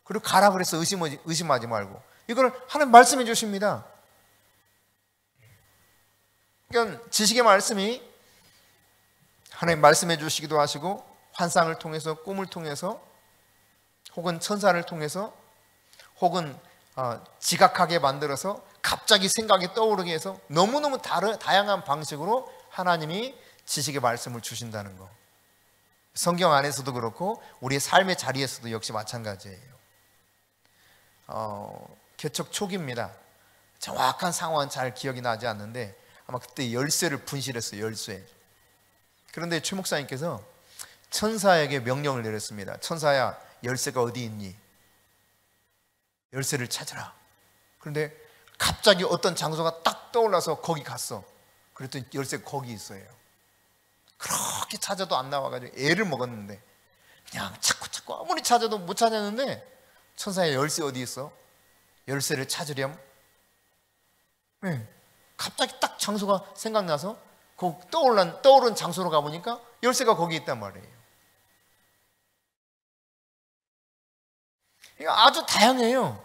그리고 가라 그래서 의심하지 말고 이걸 하나님 말씀해 주십니다. 그러니까 지식의 말씀이 하나님 말씀해 주시기도 하시고 환상을 통해서 꿈을 통해서 혹은 천사를 통해서 혹은 지각하게 만들어서 갑자기 생각이 떠오르게 해서 너무너무 다양한 방식으로 하나님이 지식의 말씀을 주신다는 거. 성경 안에서도 그렇고 우리의 삶의 자리에서도 역시 마찬가지예요. 개척 초기입니다. 정확한 상황은 잘 기억이 나지 않는데 아마 그때 열쇠를 분실했어요. 열쇠. 그런데 최 목사님께서 천사에게 명령을 내렸습니다. 천사야, 열쇠가 어디 있니? 열쇠를 찾으라. 그런데 갑자기 어떤 장소가 딱 떠올라서 거기 갔어. 그랬더니 열쇠가 거기 있어요. 그렇게 찾아도 안 나와가지고 애를 먹었는데 그냥 자꾸 아무리 찾아도 못 찾았는데 천사의 열쇠 어디 있어? 열쇠를 찾으렴. 네. 갑자기 딱 장소가 생각나서 그 떠오른 장소로 가보니까 열쇠가 거기 있단 말이에요. 이거 아주 다양해요.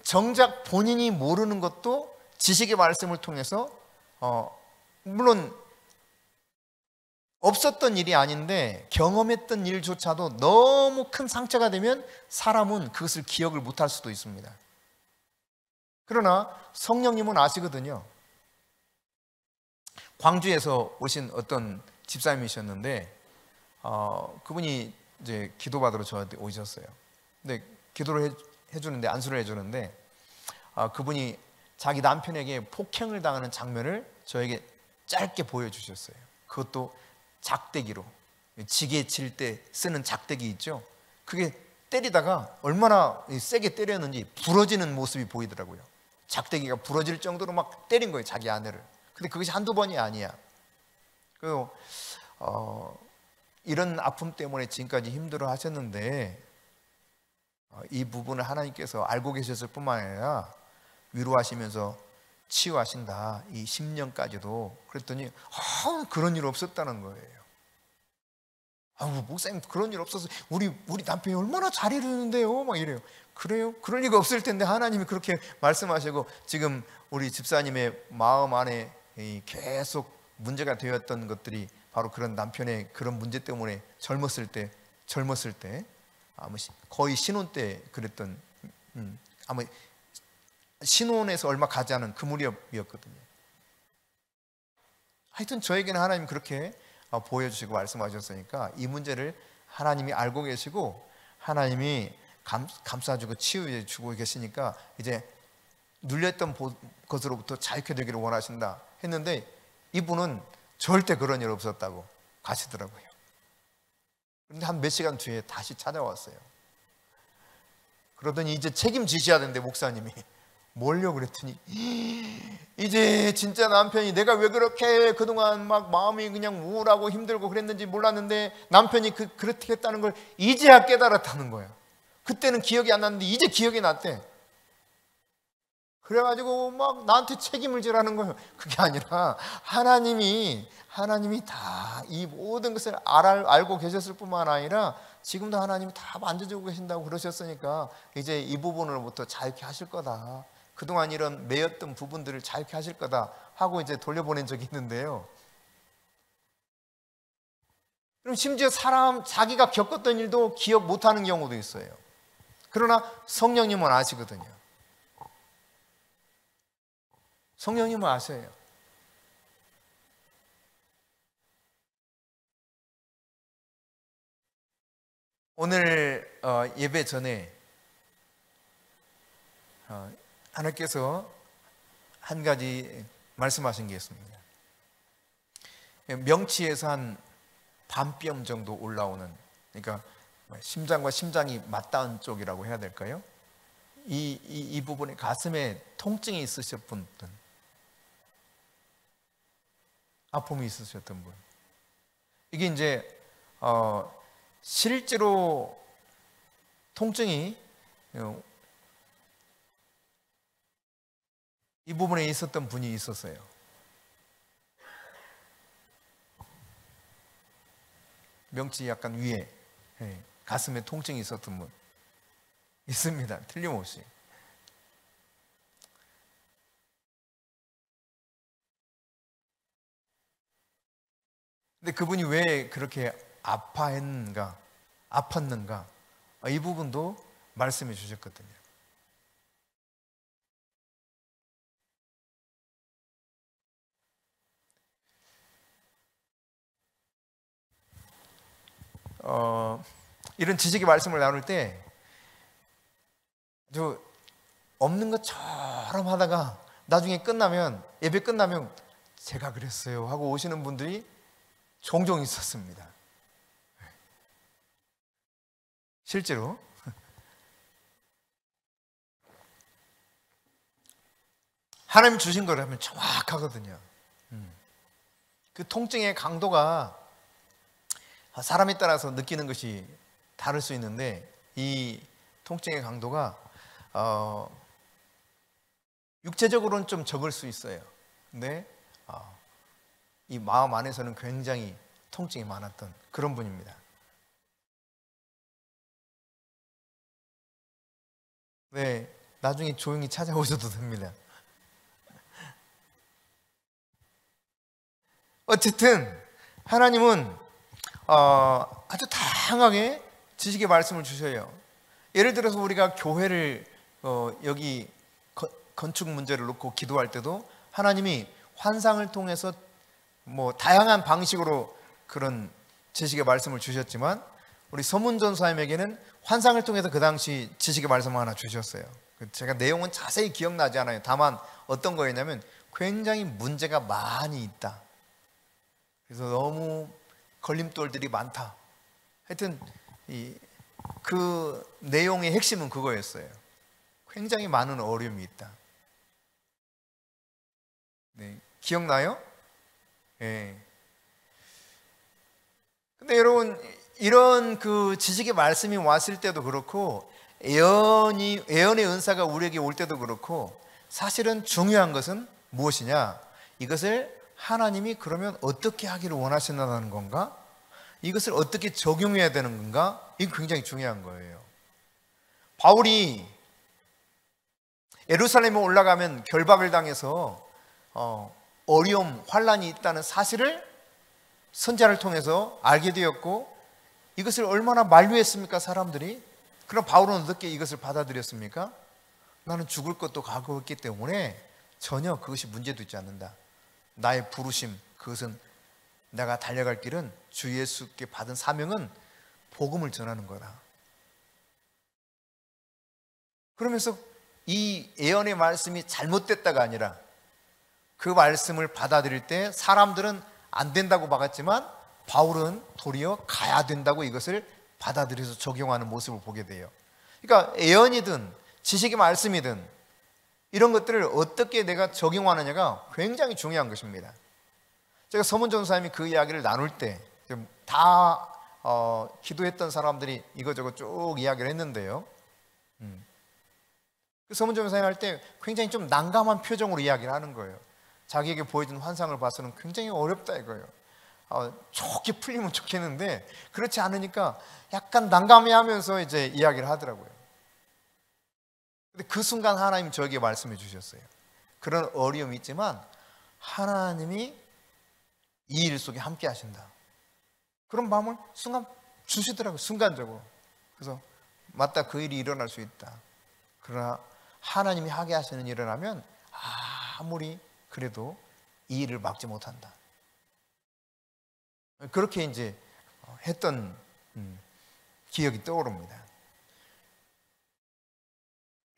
정작 본인이 모르는 것도 지식의 말씀을 통해서 물론 없었던 일이 아닌데 경험했던 일조차도 너무 큰 상처가 되면 사람은 그것을 기억을 못할 수도 있습니다. 그러나 성령님은 아시거든요. 광주에서 오신 어떤 집사님이셨는데 그분이 이제 기도받으러 저한테 오셨어요. 근데 기도를 해주는데 안수를 해주는데 그분이 자기 남편에게 폭행을 당하는 장면을 저에게 짧게 보여주셨어요. 그것도 작대기로, 지게 칠 때 쓰는 작대기 있죠. 그게 때리다가 얼마나 세게 때렸는지 부러지는 모습이 보이더라고요. 작대기가 부러질 정도로 막 때린 거예요, 자기 아내를. 근데 그것이 한두 번이 아니야. 그리고 이런 아픔 때문에 지금까지 힘들어 하셨는데 이 부분을 하나님께서 알고 계셨을 뿐만 아니라 위로하시면서 치유하신다. 이 10년까지도. 그랬더니 그런 일 없었다는 거예요. 목사님 그런 일 없어서 우리 남편이 얼마나 잘 이루는데요 막 이래요. 그래요? 그럴 리가 없을 텐데 하나님이 그렇게 말씀하시고 지금 우리 집사님의 마음 안에 계속 문제가 되었던 것들이 바로 그런 남편의 그런 문제 때문에 젊었을 때 아마 거의 신혼 때 그랬던 아마 신혼에서 얼마 가지 않은 그 무렵이었거든요. 하여튼 저에게는 하나님 그렇게 보여주시고 말씀하셨으니까 이 문제를 하나님이 알고 계시고 하나님이 감싸주고 치유해주고 계시니까 이제 눌렸던 것으로부터 자유케 되기를 원하신다 했는데, 이분은 절대 그런 일 없었다고 가시더라고요. 그런데 한 몇 시간 뒤에 다시 찾아왔어요. 그러더니 이제 책임지셔야 되는데 목사님이 뭘요? 그랬더니 이제 진짜 남편이 내가 왜 그렇게 그동안 막 마음이 그냥 우울하고 힘들고 그랬는지 몰랐는데 남편이 그렇게 했다는 걸 이제야 깨달았다는 거예요. 그때는 기억이 안 났는데 이제 기억이 났대. 그래가지고 막 나한테 책임을 지라는 거예요. 그게 아니라 하나님이 다 이 모든 것을 알고 계셨을 뿐만 아니라 지금도 하나님이 다 만져주고 계신다고 그러셨으니까 이제 이 부분으로부터 자유케 하실 거다. 그동안 이런 매였던 부분들을 자유케 하실 거다 하고 이제 돌려보낸 적이 있는데요. 그럼 심지어 자기가 겪었던 일도 기억 못하는 경우도 있어요. 그러나 성령님은 아시거든요. 성령님은 아셔요. 오늘 예배 전에 하나님께서 한 가지 말씀하신 게 있습니다. 명치에서 한 반뼘 정도 올라오는, 그러니까 심장과 심장이 맞닿은 쪽이라고 해야 될까요? 이 부분에 가슴에 통증이 있으셨던 분, 아픔이 있으셨던 분, 이게 이제 실제로 통증이 이 부분에 있었던 분이 있었어요. 명치 약간 위에 가슴에 통증이 있었던 분 있습니다. 틀림없이. 근데 그분이 왜 그렇게 아팠는가 이 부분도 말씀해 주셨거든요. 이런 지식의 말씀을 나눌 때 저 없는 것처럼 하다가 나중에 예배 끝나면 제가 그랬어요 하고 오시는 분들이 종종 있었습니다. 실제로 하나님 주신 거라면 정확하거든요. 그 통증의 강도가 사람에 따라서 느끼는 것이 다를 수 있는데 이 통증의 강도가 육체적으로는 좀 적을 수 있어요. 근데 이 마음 안에서는 굉장히 통증이 많았던 그런 분입니다. 네, 나중에 조용히 찾아오셔도 됩니다. 어쨌든 하나님은 아주 다양하게 지식의 말씀을 주셔요. 예를 들어서 우리가 교회를 여기 건축 문제를 놓고 기도할 때도 하나님이 환상을 통해서 뭐 다양한 방식으로 그런 지식의 말씀을 주셨지만 우리 서문전사님에게는 환상을 통해서 그 당시 지식의 말씀을 하나 주셨어요. 제가 내용은 자세히 기억나지 않아요. 다만 어떤 거였냐면 굉장히 문제가 많이 있다. 그래서 너무 걸림돌들이 많다. 하여튼 그 내용의 핵심은 그거였어요. 굉장히 많은 어려움이 있다. 네, 기억나요? 네. 근데 여러분 이런 그 지식의 말씀이 왔을 때도 그렇고 예언의 은사가 우리에게 올 때도 그렇고 사실은 중요한 것은 무엇이냐? 이것을 하나님이 그러면 어떻게 하기를 원하신다는 건가? 이것을 어떻게 적용해야 되는 건가? 이게 굉장히 중요한 거예요. 바울이 예루살렘에 올라가면 결박을 당해서 어려움, 환란이 있다는 사실을 선지자를 통해서 알게 되었고 이것을 얼마나 만류했습니까? 사람들이. 그럼 바울은 어떻게 이것을 받아들였습니까? 나는 죽을 것도 각오했기 때문에 전혀 그것이 문제도 있지 않는다. 나의 부르심, 그것은 내가 달려갈 길은 주 예수께 받은 사명은 복음을 전하는 거다. 그러면서 이 예언의 말씀이 잘못됐다가 아니라 그 말씀을 받아들일 때 사람들은 안 된다고 막았지만 바울은 도리어 가야 된다고 이것을 받아들여서 적용하는 모습을 보게 돼요. 그러니까 예언이든 지식의 말씀이든 이런 것들을 어떻게 내가 적용하느냐가 굉장히 중요한 것입니다. 제가 서문 전사님이 그 이야기를 나눌 때 다 기도했던 사람들이 이거저거 쭉 이야기를 했는데요. 그 서문 전사님 할 때 굉장히 좀 난감한 표정으로 이야기를 하는 거예요. 자기에게 보여준 환상을 봐서는 굉장히 어렵다 이거예요. 좋게 풀리면 좋겠는데 그렇지 않으니까 약간 난감해하면서 이제 이야기를 하더라고요. 근데 그 순간 하나님이 저에게 말씀해 주셨어요. 그런 어려움이 있지만 하나님이 이 일 속에 함께 하신다. 그런 마음을 순간 주시더라고요. 순간적으로. 그래서 맞다, 그 일이 일어날 수 있다. 그러나 하나님이 하게 하시는 일을 하면 아무리 그래도 이 일을 막지 못한다. 그렇게 이제 했던 기억이 떠오릅니다.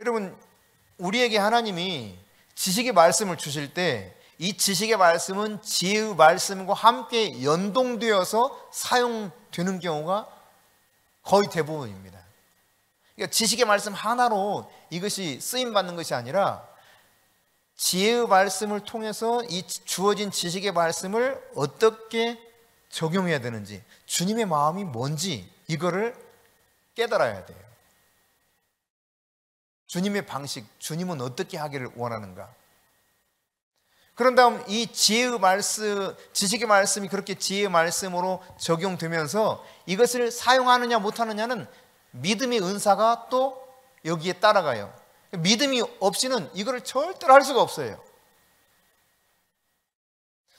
여러분, 우리에게 하나님이 지식의 말씀을 주실 때 이 지식의 말씀은 지혜의 말씀과 함께 연동되어서 사용되는 경우가 거의 대부분입니다. 그러니까 지식의 말씀 하나로 이것이 쓰임받는 것이 아니라 지혜의 말씀을 통해서 이 주어진 지식의 말씀을 어떻게 적용해야 되는지, 주님의 마음이 뭔지 이거를 깨달아야 돼요. 주님의 방식, 주님은 어떻게 하기를 원하는가. 그런 다음 이 지혜의 말씀, 지식의 말씀이 그렇게 지혜의 말씀으로 적용되면서 이것을 사용하느냐 못하느냐는 믿음의 은사가 또 여기에 따라가요. 믿음이 없이는 이거를 절대로 할 수가 없어요.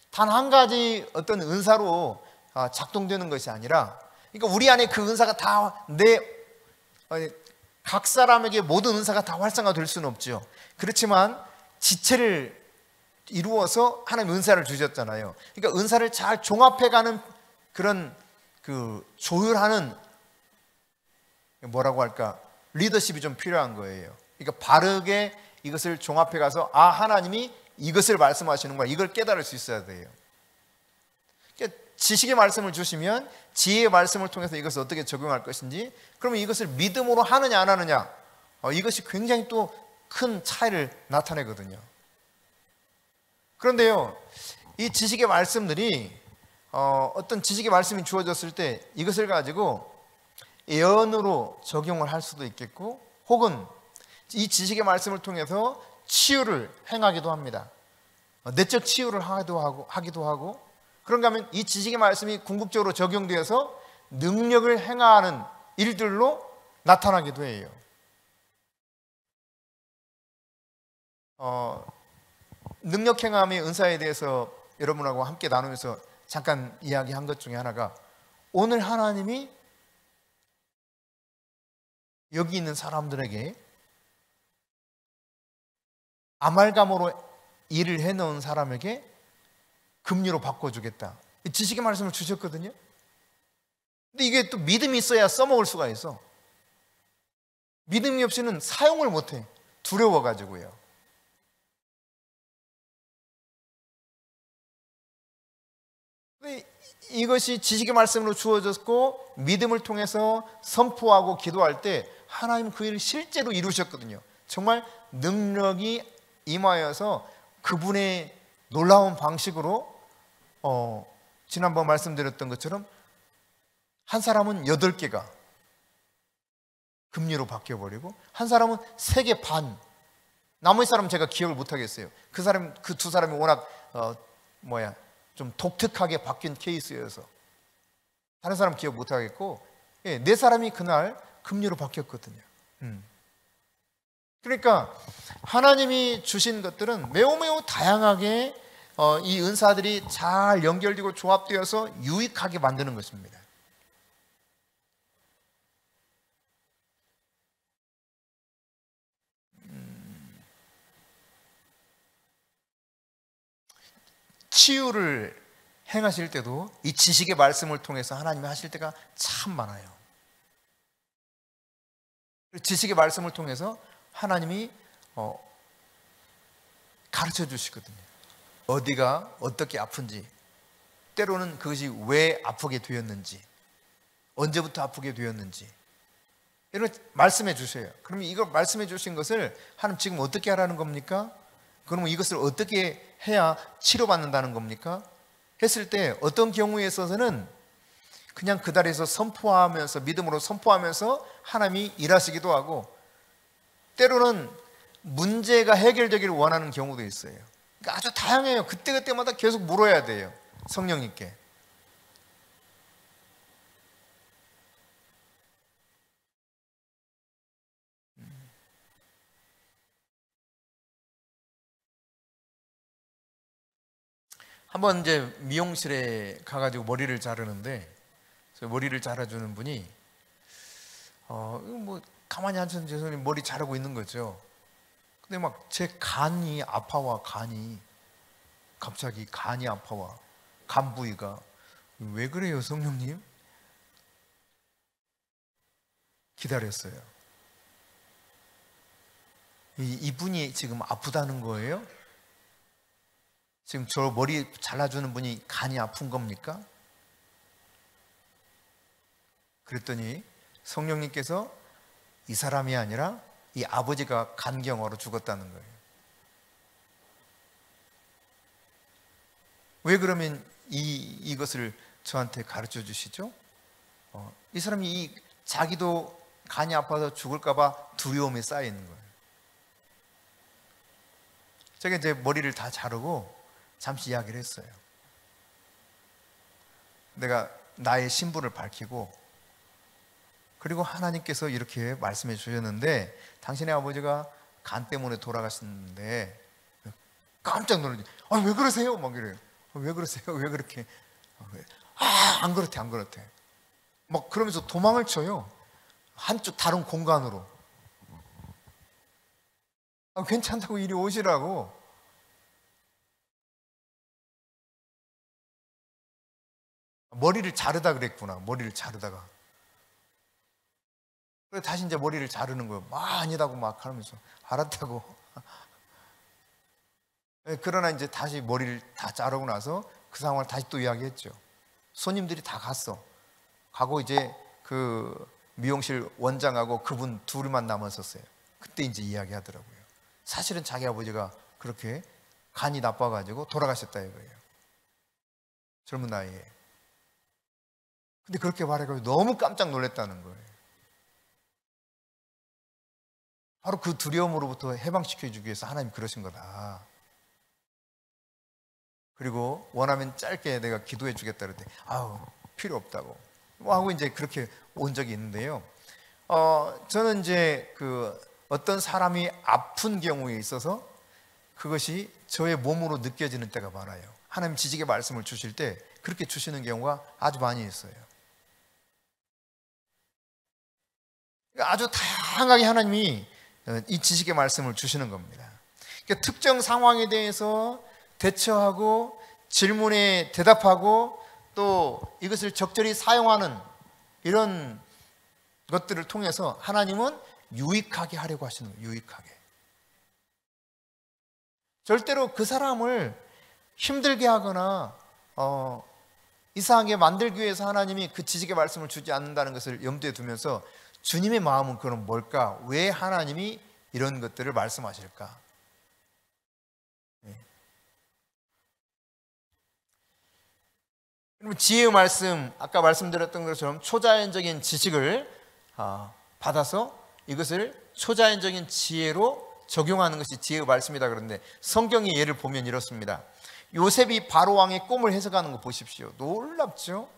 단 한 가지 어떤 은사로 작동되는 것이 아니라, 그러니까 우리 안에 그 은사가 다 각 사람에게 모든 은사가 다 활성화될 수는 없죠. 그렇지만 지체를 이루어서 하나님 은사를 주셨잖아요. 그러니까 은사를 잘 종합해가는 그런 조율하는 뭐라고 할까, 리더십이 좀 필요한 거예요. 그러니까 바르게 이것을 종합해가서 하나님이 이것을 말씀하시는 거야, 이걸 깨달을 수 있어야 돼요. 그러니까 지식의 말씀을 주시면 지혜의 말씀을 통해서 이것을 어떻게 적용할 것인지, 그러면 이것을 믿음으로 하느냐 안 하느냐, 이것이 굉장히 또 큰 차이를 나타내거든요. 그런데요, 이 지식의 말씀들이 어떤 지식의 말씀이 주어졌을 때 이것을 가지고 예언으로 적용을 할 수도 있겠고, 혹은 이 지식의 말씀을 통해서 치유를 행하기도 합니다. 내적 치유를 하기도 하고, 그런가 하면 이 지식의 말씀이 궁극적으로 적용되어서 능력을 행하는 일들로 나타나기도 해요. 능력 행함의 은사에 대해서 여러분하고 함께 나누면서 잠깐 이야기한 것 중에 하나가, 오늘 하나님이 여기 있는 사람들에게 아말감으로 일을 해놓은 사람에게 금리로 바꿔주겠다, 지식의 말씀을 주셨거든요. 근데 이게 또 믿음이 있어야 써먹을 수가 있어. 믿음이 없이는 사용을 못해. 두려워가지고요. 이것이 지식의 말씀으로 주어졌고 믿음을 통해서 선포하고 기도할 때 하나님 그 일을 실제로 이루셨거든요. 정말 능력이 임하여서 그분의 놀라운 방식으로 지난번 말씀드렸던 것처럼 한 사람은 8개가 금리로 바뀌어버리고, 한 사람은 3개 반, 나머지 사람은 제가 기억을 못하겠어요. 그 두 사람이 워낙 좀 독특하게 바뀐 케이스여서 다른 사람 기억 못하겠고, 4사람이 그날 금리로 바뀌었거든요. 그러니까 하나님이 주신 것들은 매우 다양하게 이 은사들이 잘 연결되고 조합되어서 유익하게 만드는 것입니다. 치유를 행하실 때도 이 지식의 말씀을 통해서 하나님이 하실 때가 참 많아요. 지식의 말씀을 통해서 하나님이 가르쳐 주시거든요. 어디가 어떻게 아픈지, 때로는 그것이 왜 아프게 되었는지, 언제부터 아프게 되었는지 이런 걸 말씀해 주셔요. 그러면 이걸 말씀해 주신 것을 하나님 지금 어떻게 하라는 겁니까? 그러면 이것을 어떻게 해야 치료받는다는 겁니까? 했을 때 어떤 경우에 있어서는 그냥 그 자리에서 선포하면서, 믿음으로 선포하면서 하나님이 일하시기도 하고, 때로는 문제가 해결되기를 원하는 경우도 있어요. 그러니까 아주 다양해요. 그때그때마다 계속 물어야 돼요, 성령님께. 한번 이제 미용실에 가가지고 머리를 자르는데, 머리를 자르주는 분이 뭐 가만히 앉아서 머리 자르고 있는 거죠. 근데 막 제 간이 아파와, 간이 갑자기 간이 아파와, 간 부위가. 왜 그래요, 성령님? 기다렸어요. 이분이 지금 아프다는 거예요? 지금 저 머리 잘라주는 분이 간이 아픈 겁니까? 그랬더니 성령님께서 이 사람이 아니라 이 아버지가 간경화로 죽었다는 거예요. 왜 그러면 이것을 저한테 가르쳐 주시죠? 이 사람이 자기도 간이 아파서 죽을까봐 두려움이 쌓여 있는 거예요. 제가 이제 머리를 다 자르고 잠시 이야기를 했어요. 내가 나의 신분을 밝히고, 그리고 하나님께서 이렇게 말씀해 주셨는데 당신의 아버지가 간 때문에 돌아가셨는데, 깜짝 놀라지. 왜 그러세요? 막 이래요. 왜 그러세요? 왜 그렇게? 안 그렇대, 안 그렇대. 막 그러면서 도망을 쳐요. 한쪽 다른 공간으로. 괜찮다고 이리 오시라고. 머리를 자르다 그랬구나. 머리를 자르다가. 그래서 다시 이제 머리를 자르는 거예요. 아니다고 막 하면서. 알았다고. 그러나 이제 다시 머리를 다 자르고 나서 그 상황을 다시 또 이야기했죠. 손님들이 다 갔어. 가고 이제 그 미용실 원장하고 그분 둘만 남았었어요. 그때 이제 이야기하더라고요. 사실은 자기 아버지가 그렇게 간이 나빠가지고 돌아가셨다 이거예요. 젊은 나이에. 근데 그렇게 말해가지고 너무 깜짝 놀랐다는 거예요. 바로 그 두려움으로부터 해방시켜주기 위해서 하나님이 그러신 거다. 그리고 원하면 짧게 내가 기도해 주겠다 그랬더니 필요 없다고 뭐 하고 이제 그렇게 온 적이 있는데요. 저는 이제 그 어떤 사람이 아픈 경우에 있어서 그것이 저의 몸으로 느껴지는 때가 많아요. 하나님 지식의 말씀을 주실 때 그렇게 주시는 경우가 아주 많이 있어요. 아주 다양하게 하나님이 이 지식의 말씀을 주시는 겁니다. 그러니까 특정 상황에 대해서 대처하고 질문에 대답하고 또 이것을 적절히 사용하는 이런 것들을 통해서 하나님은 유익하게 하려고 하시는 거예요. 유익하게. 절대로 그 사람을 힘들게 하거나 이상하게 만들기 위해서 하나님이 그 지식의 말씀을 주지 않는다는 것을 염두에 두면서 주님의 마음은 그럼 뭘까? 왜 하나님이 이런 것들을 말씀하실까? 그럼 지혜의 말씀, 아까 말씀드렸던 것처럼 초자연적인 지식을 받아서 이것을 초자연적인 지혜로 적용하는 것이 지혜의 말씀이다 그러는데, 성경의 예를 보면 이렇습니다. 요셉이 바로 왕의 꿈을 해석하는 거 보십시오. 놀랍죠?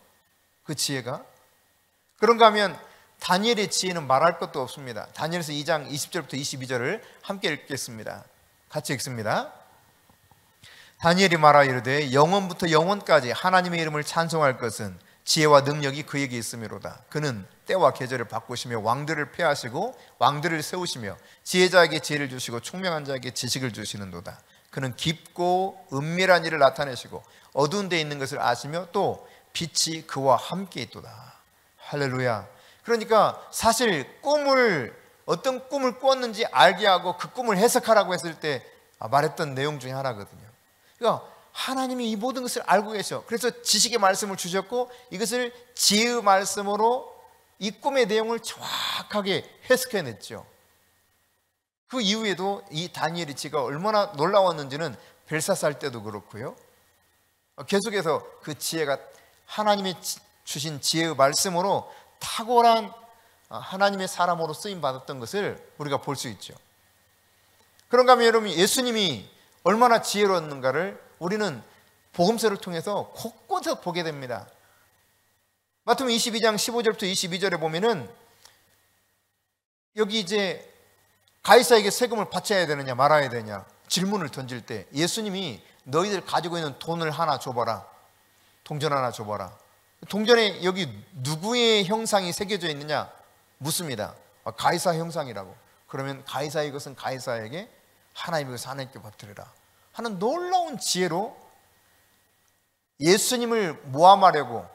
그 지혜가. 그런가 하면 다니엘의 지혜는 말할 것도 없습니다. 다니엘서 2장 20절부터 22절을 함께 읽겠습니다. 같이 읽습니다. 다니엘이 말하 이르되 영원부터 영원까지 하나님의 이름을 찬송할 것은 지혜와 능력이 그에게 있음이로다. 그는 때와 계절을 바꾸시며 왕들을 폐하시고 왕들을 세우시며 지혜자에게 지혜를 주시고 총명한 자에게 지식을 주시는도다. 그는 깊고 은밀한 일을 나타내시고 어두운 데 있는 것을 아시며 또 빛이 그와 함께 있도다. 할렐루야. 그러니까 사실 어떤 꿈을 꾸었는지 알게 하고 그 꿈을 해석하라고 했을 때 말했던 내용 중에 하나거든요. 그러니까 하나님이 이 모든 것을 알고 계셔. 그래서 지식의 말씀을 주셨고 이것을 지혜의 말씀으로 이 꿈의 내용을 정확하게 해석해냈죠. 그 이후에도 이 다니엘의 지혜가 얼마나 놀라웠는지는 벨사살 때도 그렇고요. 계속해서 그 지혜가 하나님의 주신 지혜의 말씀으로 탁월한 하나님의 사람으로 쓰임받았던 것을 우리가 볼 수 있죠. 그런가 하면 여러분, 예수님이 얼마나 지혜로웠는가를 우리는 복음서를 통해서 곳곳에서 보게 됩니다. 마태복음 22장 15절부터 22절에 보면은 여기 이제 가이사에게 세금을 바쳐야 되느냐 말아야 되느냐 질문을 던질 때 예수님이 너희들 가지고 있는 돈을 하나 줘봐라. 동전 하나 줘봐라. 동전에 여기 누구의 형상이 새겨져 있느냐 묻습니다. 가이사 형상이라고. 그러면 가이사의 것은 가이사에게, 하나님의 것은 하나님께 받들으라 하는 놀라운 지혜로 예수님을 모함하려고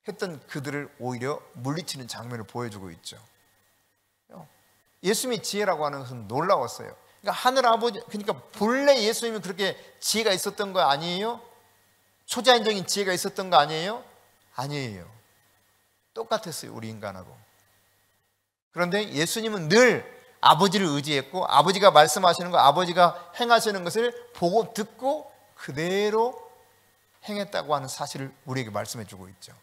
했던 그들을 오히려 물리치는 장면을 보여주고 있죠. 예수님의 지혜라고 하는 것은 놀라웠어요. 그러니까 하늘 아버지, 그러니까 본래 예수님이 그렇게 지혜가 있었던 거 아니에요? 초자연적인 지혜가 있었던 거 아니에요? 아니에요. 똑같았어요, 우리 인간하고. 그런데 예수님은 늘 아버지를 의지했고 아버지가 말씀하시는 거, 아버지가 행하시는 것을 보고 듣고 그대로 행했다고 하는 사실을 우리에게 말씀해 주고 있죠.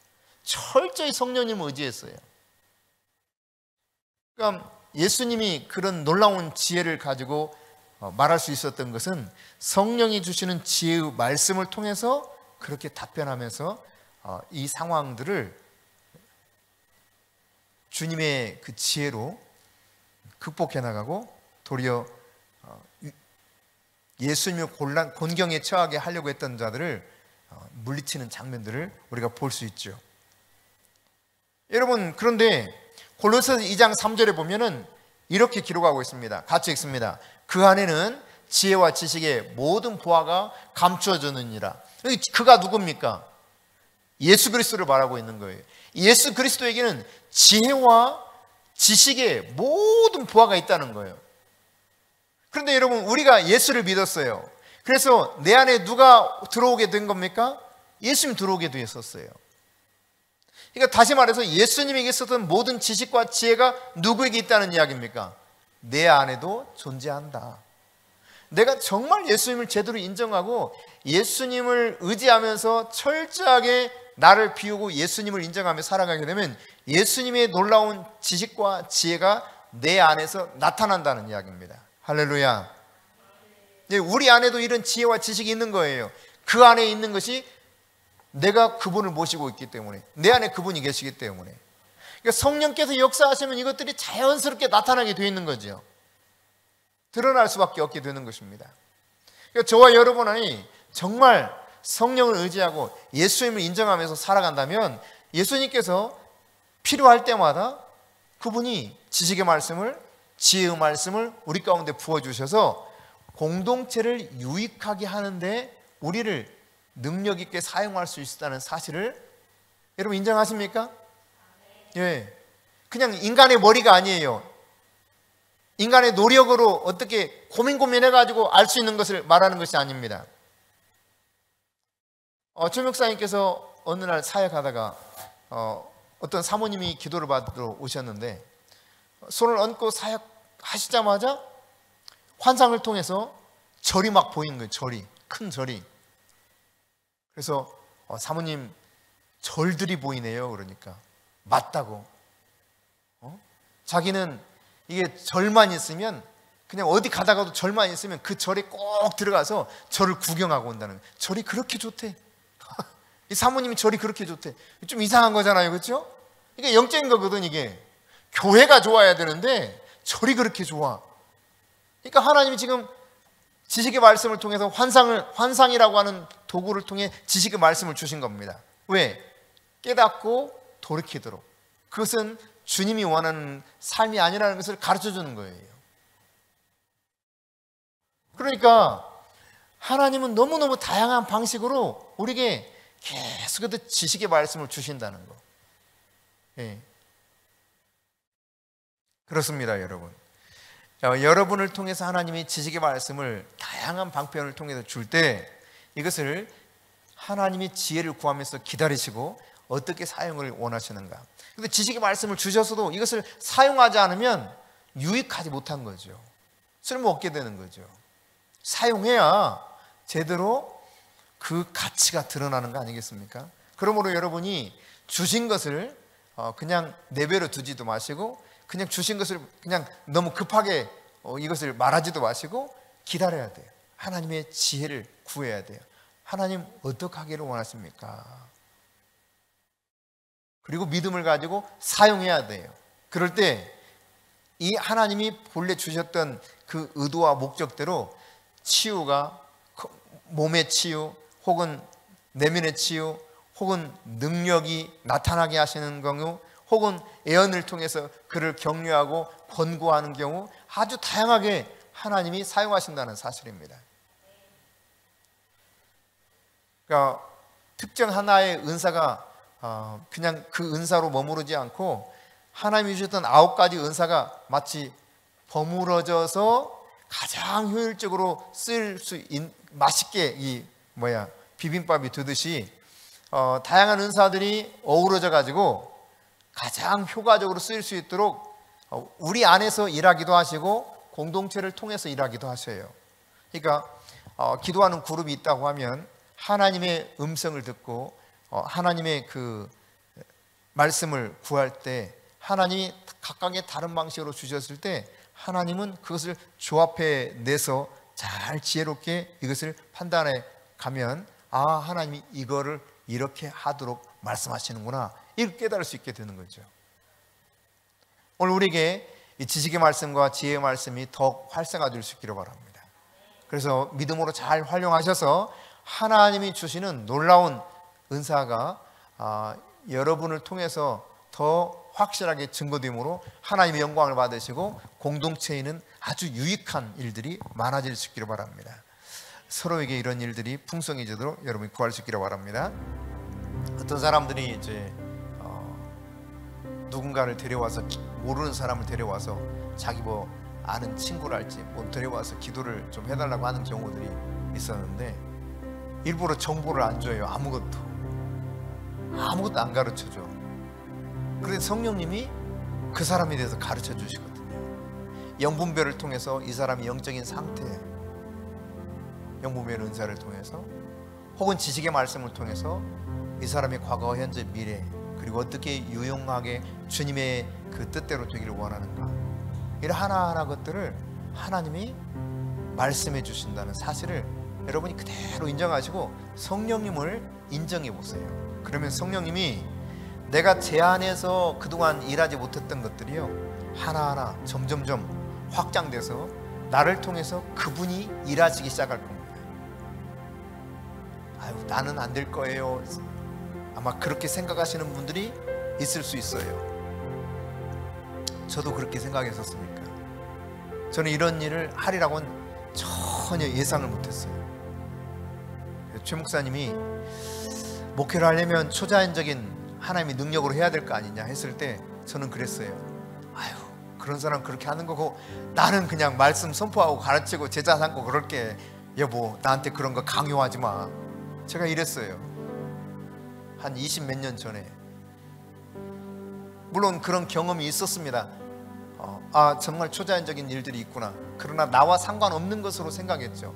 철저히 성령님을 의지했어요. 그러니까 예수님이 그런 놀라운 지혜를 가지고 말할 수 있었던 것은 성령이 주시는 지혜의 말씀을 통해서 그렇게 답변하면서 이 상황들을 주님의 그 지혜로 극복해 나가고 도리어 예수님의 곤경에 처하게 하려고 했던 자들을 물리치는 장면들을 우리가 볼 수 있죠. 여러분, 그런데 골로새서 2장 3절에 보면은 이렇게 기록하고 있습니다. 같이 읽습니다. 그 안에는 지혜와 지식의 모든 보화가 감추어졌느니라. 그가 누굽니까? 예수 그리스도를 말하고 있는 거예요. 예수 그리스도에게는 지혜와 지식의 모든 보화가 있다는 거예요. 그런데 여러분, 우리가 예수를 믿었어요. 그래서 내 안에 누가 들어오게 된 겁니까? 예수님 들어오게 되었었어요. 그러니까 다시 말해서 예수님에게 있었던 모든 지식과 지혜가 누구에게 있다는 이야기입니까? 내 안에도 존재한다. 내가 정말 예수님을 제대로 인정하고 예수님을 의지하면서 철저하게 나를 비우고 예수님을 인정하며 살아가게 되면 예수님의 놀라운 지식과 지혜가 내 안에서 나타난다는 이야기입니다. 할렐루야. 우리 안에도 이런 지혜와 지식이 있는 거예요. 그 안에 있는 것이 내가 그분을 모시고 있기 때문에, 내 안에 그분이 계시기 때문에. 그러니까 성령께서 역사하시면 이것들이 자연스럽게 나타나게 되어 있는 거죠. 드러날 수밖에 없게 되는 것입니다. 그러니까 저와 여러분이 정말 성령을 의지하고 예수님을 인정하면서 살아간다면 예수님께서 필요할 때마다 그분이 지식의 말씀을, 지혜의 말씀을 우리 가운데 부어주셔서 공동체를 유익하게 하는데 우리를 능력 있게 사용할 수 있다는 사실을 여러분 인정하십니까? 예. 그냥 인간의 머리가 아니에요. 인간의 노력으로 어떻게 고민해가지고 알 수 있는 것을 말하는 것이 아닙니다. 최 목사님께서 어느 날 사역하다가 어떤 사모님이 기도를 받으러 오셨는데 손을 얹고 사역하시자마자 환상을 통해서 절이 막 보이는 거예요. 절이, 큰 절이. 그래서 사모님 절들이 보이네요. 그러니까 맞다고. 자기는 이게 절만 있으면 그냥 어디 가다가도 절만 있으면 그 절에 꼭 들어가서 절을 구경하고 온다는 거예요. 절이 그렇게 좋대. 이 사모님이 절이 그렇게 좋대. 좀 이상한 거잖아요. 그렇죠? 이게 영적인 거거든. 이게 교회가 좋아야 되는데 절이 그렇게 좋아. 그러니까 하나님이 지금 지식의 말씀을 통해서 환상이라고 하는 도구를 통해 지식의 말씀을 주신 겁니다. 왜? 깨닫고 돌이키도록. 그것은 주님이 원하는 삶이 아니라는 것을 가르쳐 주는 거예요. 그러니까 하나님은 너무너무 다양한 방식으로 우리에게 계속해서 지식의 말씀을 주신다는 거. 예. 그렇습니다, 여러분. 여러분을 통해서 하나님이 지식의 말씀을 다양한 방편을 통해서 줄 때 이것을 하나님이 지혜를 구하면서 기다리시고 어떻게 사용을 원하시는가. 근데 지식의 말씀을 주셔서도 이것을 사용하지 않으면 유익하지 못한 거죠. 쓸모없게 되는 거죠. 사용해야 제대로 그 가치가 드러나는 거 아니겠습니까? 그러므로 여러분이 주신 것을 그냥 내버려 두지도 마시고 그냥 주신 것을 그냥 너무 급하게 이것을 말하지도 마시고 기다려야 돼요. 하나님의 지혜를 구해야 돼요. 하나님 어떻게 하기를 원하십니까? 그리고 믿음을 가지고 사용해야 돼요. 그럴 때 이 하나님이 본래 주셨던 그 의도와 목적대로 치유가 몸의 치유 혹은 내면의 치유 혹은 능력이 나타나게 하시는 경우 혹은 예언을 통해서 그를 격려하고 권고하는 경우 아주 다양하게 하나님이 사용하신다는 사실입니다. 그러니까 특정 하나의 은사가 그냥 그 은사로 머무르지 않고 하나님이 주셨던 9가지 은사가 마치 버무러져서 가장 효율적으로 쓸 수 맛있게 비빔밥이 되듯이 다양한 은사들이 어우러져 가지고 가장 효과적으로 쓰일 수 있도록 우리 안에서 일하기도 하시고 공동체를 통해서 일하기도 하셔요. 그러니까 기도하는 그룹이 있다고 하면 하나님의 음성을 듣고 하나님의 그 말씀을 구할 때 하나님이 각각의 다른 방식으로 주셨을 때 하나님은 그것을 조합해 내서 잘 지혜롭게 이것을 판단해 가면 하나님이 이거를 이렇게 하도록 말씀하시는구나 이렇게 깨달을 수 있게 되는 거죠. 오늘 우리에게 이 지식의 말씀과 지혜의 말씀이 더욱 활성화될 수 있기를 바랍니다. 그래서 믿음으로 잘 활용하셔서 하나님이 주시는 놀라운 은사가 여러분을 통해서 더 확실하게 증거됨으로 하나님의 영광을 받으시고 공동체에는 아주 유익한 일들이 많아질 수 있기를 바랍니다. 서로에게 이런 일들이 풍성해지도록 여러분이 구할 수 있기를 바랍니다. 어떤 사람들이 이제 누군가를 데려와서 모르는 사람을 데려와서 자기 아는 친구랄지 데려와서 기도를 좀 해달라고 하는 경우들이 있었는데 일부러 정보를 안 줘요. 아무것도 안 가르쳐줘. 그런데 성령님이 그 사람에 대해서 가르쳐 주시거든요. 영분별을 통해서 이 사람의 영적인 상태, 영분별 은사를 통해서 혹은 지식의 말씀을 통해서 이 사람의 과거, 현재, 미래 그리고 어떻게 유용하게 주님의 그 뜻대로 되기를 원하는가 이런 하나하나 것들을 하나님이 말씀해 주신다는 사실을 여러분이 그대로 인정하시고 성령님을 인정해 보세요. 그러면 성령님이 내가 제 안에서 그동안 일하지 못했던 것들이요 하나하나 점점점 확장돼서 나를 통해서 그분이 일하시기 시작할 겁니다. 나는 안 될 거예요. 아마 그렇게 생각하시는 분들이 있을 수 있어요. 저도 그렇게 생각했었으니까. 저는 이런 일을 하리라고는 전혀 예상을 못했어요. 최 목사님이 목회를 하려면 초자연적인 하나님의 능력으로 해야 될 거 아니냐 했을 때 저는 그랬어요. 그런 사람 그렇게 하는 거고 나는 그냥 말씀 선포하고 가르치고 제자 삼고 그럴게. 여보 나한테 그런 거 강요하지 마. 제가 이랬어요. 한 20몇 년 전에. 물론 그런 경험이 있었습니다. 정말 초자연적인 일들이 있구나. 그러나 나와 상관없는 것으로 생각했죠.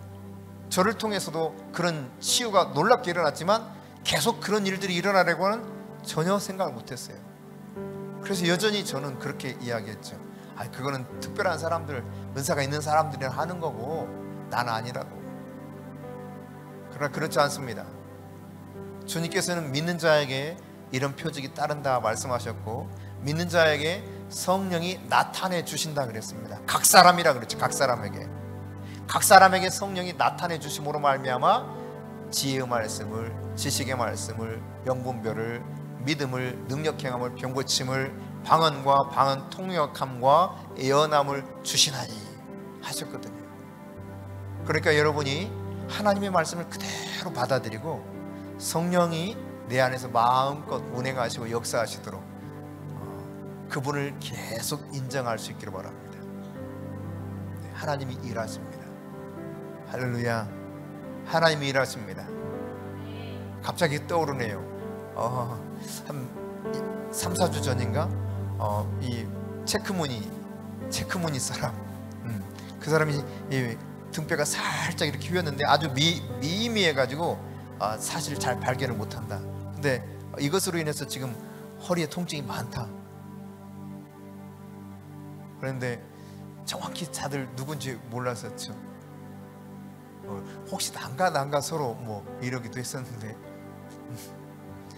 저를 통해서도 그런 치유가 놀랍게 일어났지만 계속 그런 일들이 일어나려고는 전혀 생각을 못했어요. 그래서 여전히 저는 그렇게 이야기했죠. 그거는 특별한 사람들, 은사가 있는 사람들이 하는 거고 나는 아니라고. 그러나 그렇지 않습니다. 주님께서는 믿는 자에게 이런 표적이 따른다 말씀하셨고 믿는 자에게 성령이 나타내 주신다 그랬습니다. 각 사람이라 그랬죠. 각 사람에게 성령이 나타내 주심으로 말미암아 지혜의 말씀을, 지식의 말씀을, 영분별을, 믿음을, 능력행함을, 병고침을, 방언과 방언 통역함과 예언함을 주시나니 하셨거든요. 그러니까 여러분이 하나님의 말씀을 그대로 받아들이고 성령이 내 안에서 마음껏 운행하시고 역사하시도록 그분을 계속 인정할 수 있기를 바랍니다. 하나님이 일하십니다. 할렐루야. 하나님이 일하십니다. 갑자기 떠오르네요. 한 3, 4주 전인가 이 체크무늬 사람, 그 사람이 이 등뼈가 살짝 이렇게 휘었는데 아주 미미해가지고 사실 잘 발견을 못한다. 근데 이것으로 인해서 지금 허리에 통증이 많다. 그런데 정확히 다들 누군지 몰랐었죠. 혹시 난가 서로 뭐 이러기도 했었는데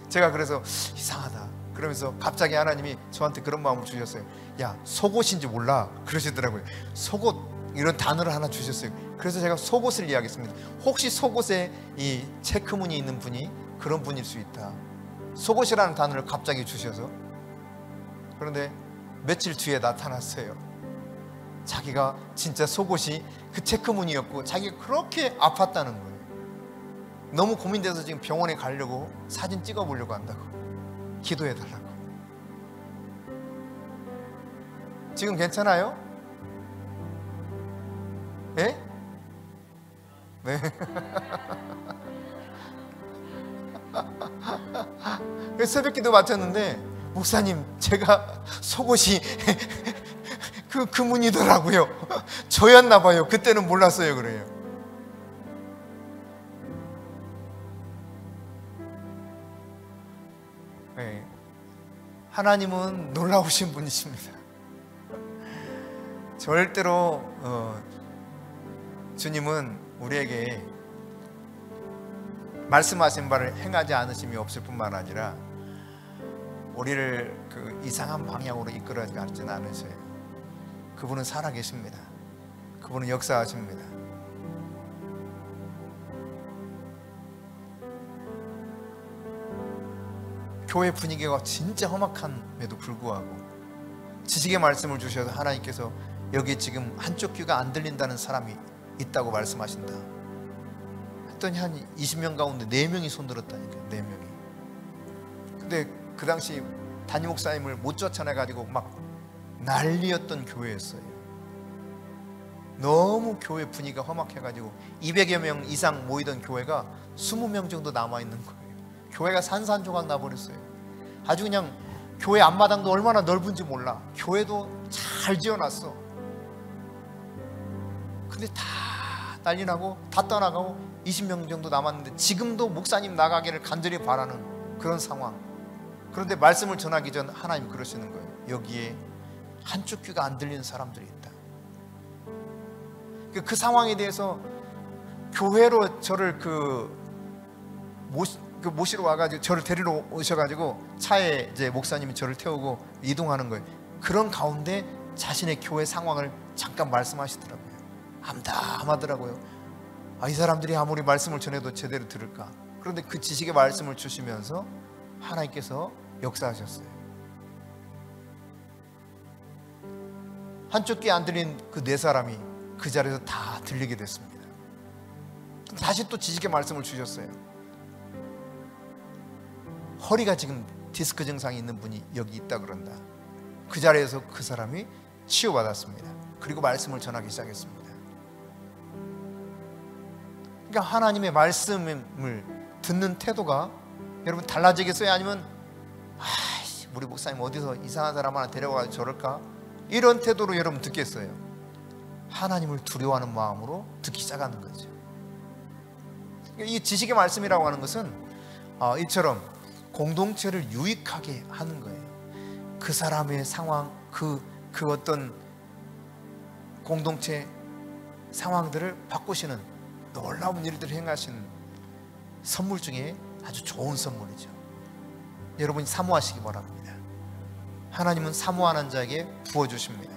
제가 그래서 이상하다 그러면서 갑자기 하나님이 저한테 그런 마음을 주셨어요. 야, 속옷인지 몰라 그러시더라고요. 속옷 이런 단어를 하나 주셨어요. 그래서 제가 속옷을 이야기했습니다. 혹시 속옷에 이 체크무늬 있는 분이 그런 분일 수 있다. 속옷이라는 단어를 갑자기 주셔서, 그런데 며칠 뒤에 나타났어요. 자기가 진짜 속옷이 그 체크무늬였고 자기가 그렇게 아팠다는 거예요. 너무 고민돼서 지금 병원에 가려고 사진 찍어보려고 한다고, 기도해달라고. 지금 괜찮아요? 예? 네. 새벽기도 마쳤는데 목사님 제가 속옷이 그 무늬더라고요. 저였나봐요. 그때는 몰랐어요. 그래요. 네. 하나님은 놀라우신 분이십니다. 절대로 주님은 우리에게 말씀하신 바를 행하지 않으심이 없을 뿐만 아니라 우리를 그 이상한 방향으로 이끌어가지는 않으셔요. 그분은 살아계십니다. 그분은 역사하십니다. 교회 분위기가 진짜 험악함에도 불구하고 지식의 말씀을 주셔서 하나님께서 여기 지금 한쪽 귀가 안 들린다는 사람이 있다고 말씀하신다 했더니 한 20명 가운데 4명이 손들었다니까요. 4명이. 근데 그 당시 담임 목사님을 못 쫓아내가지고 막 난리였던 교회였어요. 너무 교회 분위기가 험악해가지고 200여 명 이상 모이던 교회가 20명 정도 남아있는 거예요. 교회가 산산조각 나버렸어요. 아주 그냥 교회 앞마당도 얼마나 넓은지 몰라. 교회도 잘 지어놨어. 근데 다 난리 나고 다 떠나가고 20명 정도 남았는데 지금도 목사님 나가기를 간절히 바라는 그런 상황. 그런데 말씀을 전하기 전 하나님 그러시는 거예요. 여기에 한쪽 귀가 안 들리는 사람들이 있다. 그 상황에 대해서 교회로 저를 모시러 와가지고 저를 데리러 오셔가지고 차에 이제 목사님이 저를 태우고 이동하는 거예요. 그런 가운데 자신의 교회 상황을 잠깐 말씀하시더라고요. 암담하더라고요. 이 사람들이 아무리 말씀을 전해도 제대로 들을까? 그런데 그 지식의 말씀을 주시면서 하나님께서 역사하셨어요. 한쪽 귀 안 들린 그 4사람이 그 자리에서 다 들리게 됐습니다. 다시 또 지식의 말씀을 주셨어요. 허리가 지금 디스크 증상이 있는 분이 여기 있다 그런다. 그 자리에서 그 사람이 치유받았습니다. 그리고 말씀을 전하기 시작했습니다. 그러니까 하나님의 말씀을 듣는 태도가 여러분 달라지겠어요? 아니면 우리 목사님 어디서 이상한 사람 하나 데려와서 저럴까? 이런 태도로 여러분 듣겠어요? 하나님을 두려워하는 마음으로 듣기 시작하는 거죠. 이 지식의 말씀이라고 하는 것은 이처럼 공동체를 유익하게 하는 거예요. 그 사람의 상황, 그 어떤 공동체 상황들을 바꾸시는 놀라운 일들을 행하시는 선물 중에 아주 좋은 선물이죠. 여러분이 사모하시기 바랍니다. 하나님은 사모하는 자에게 부어주십니다.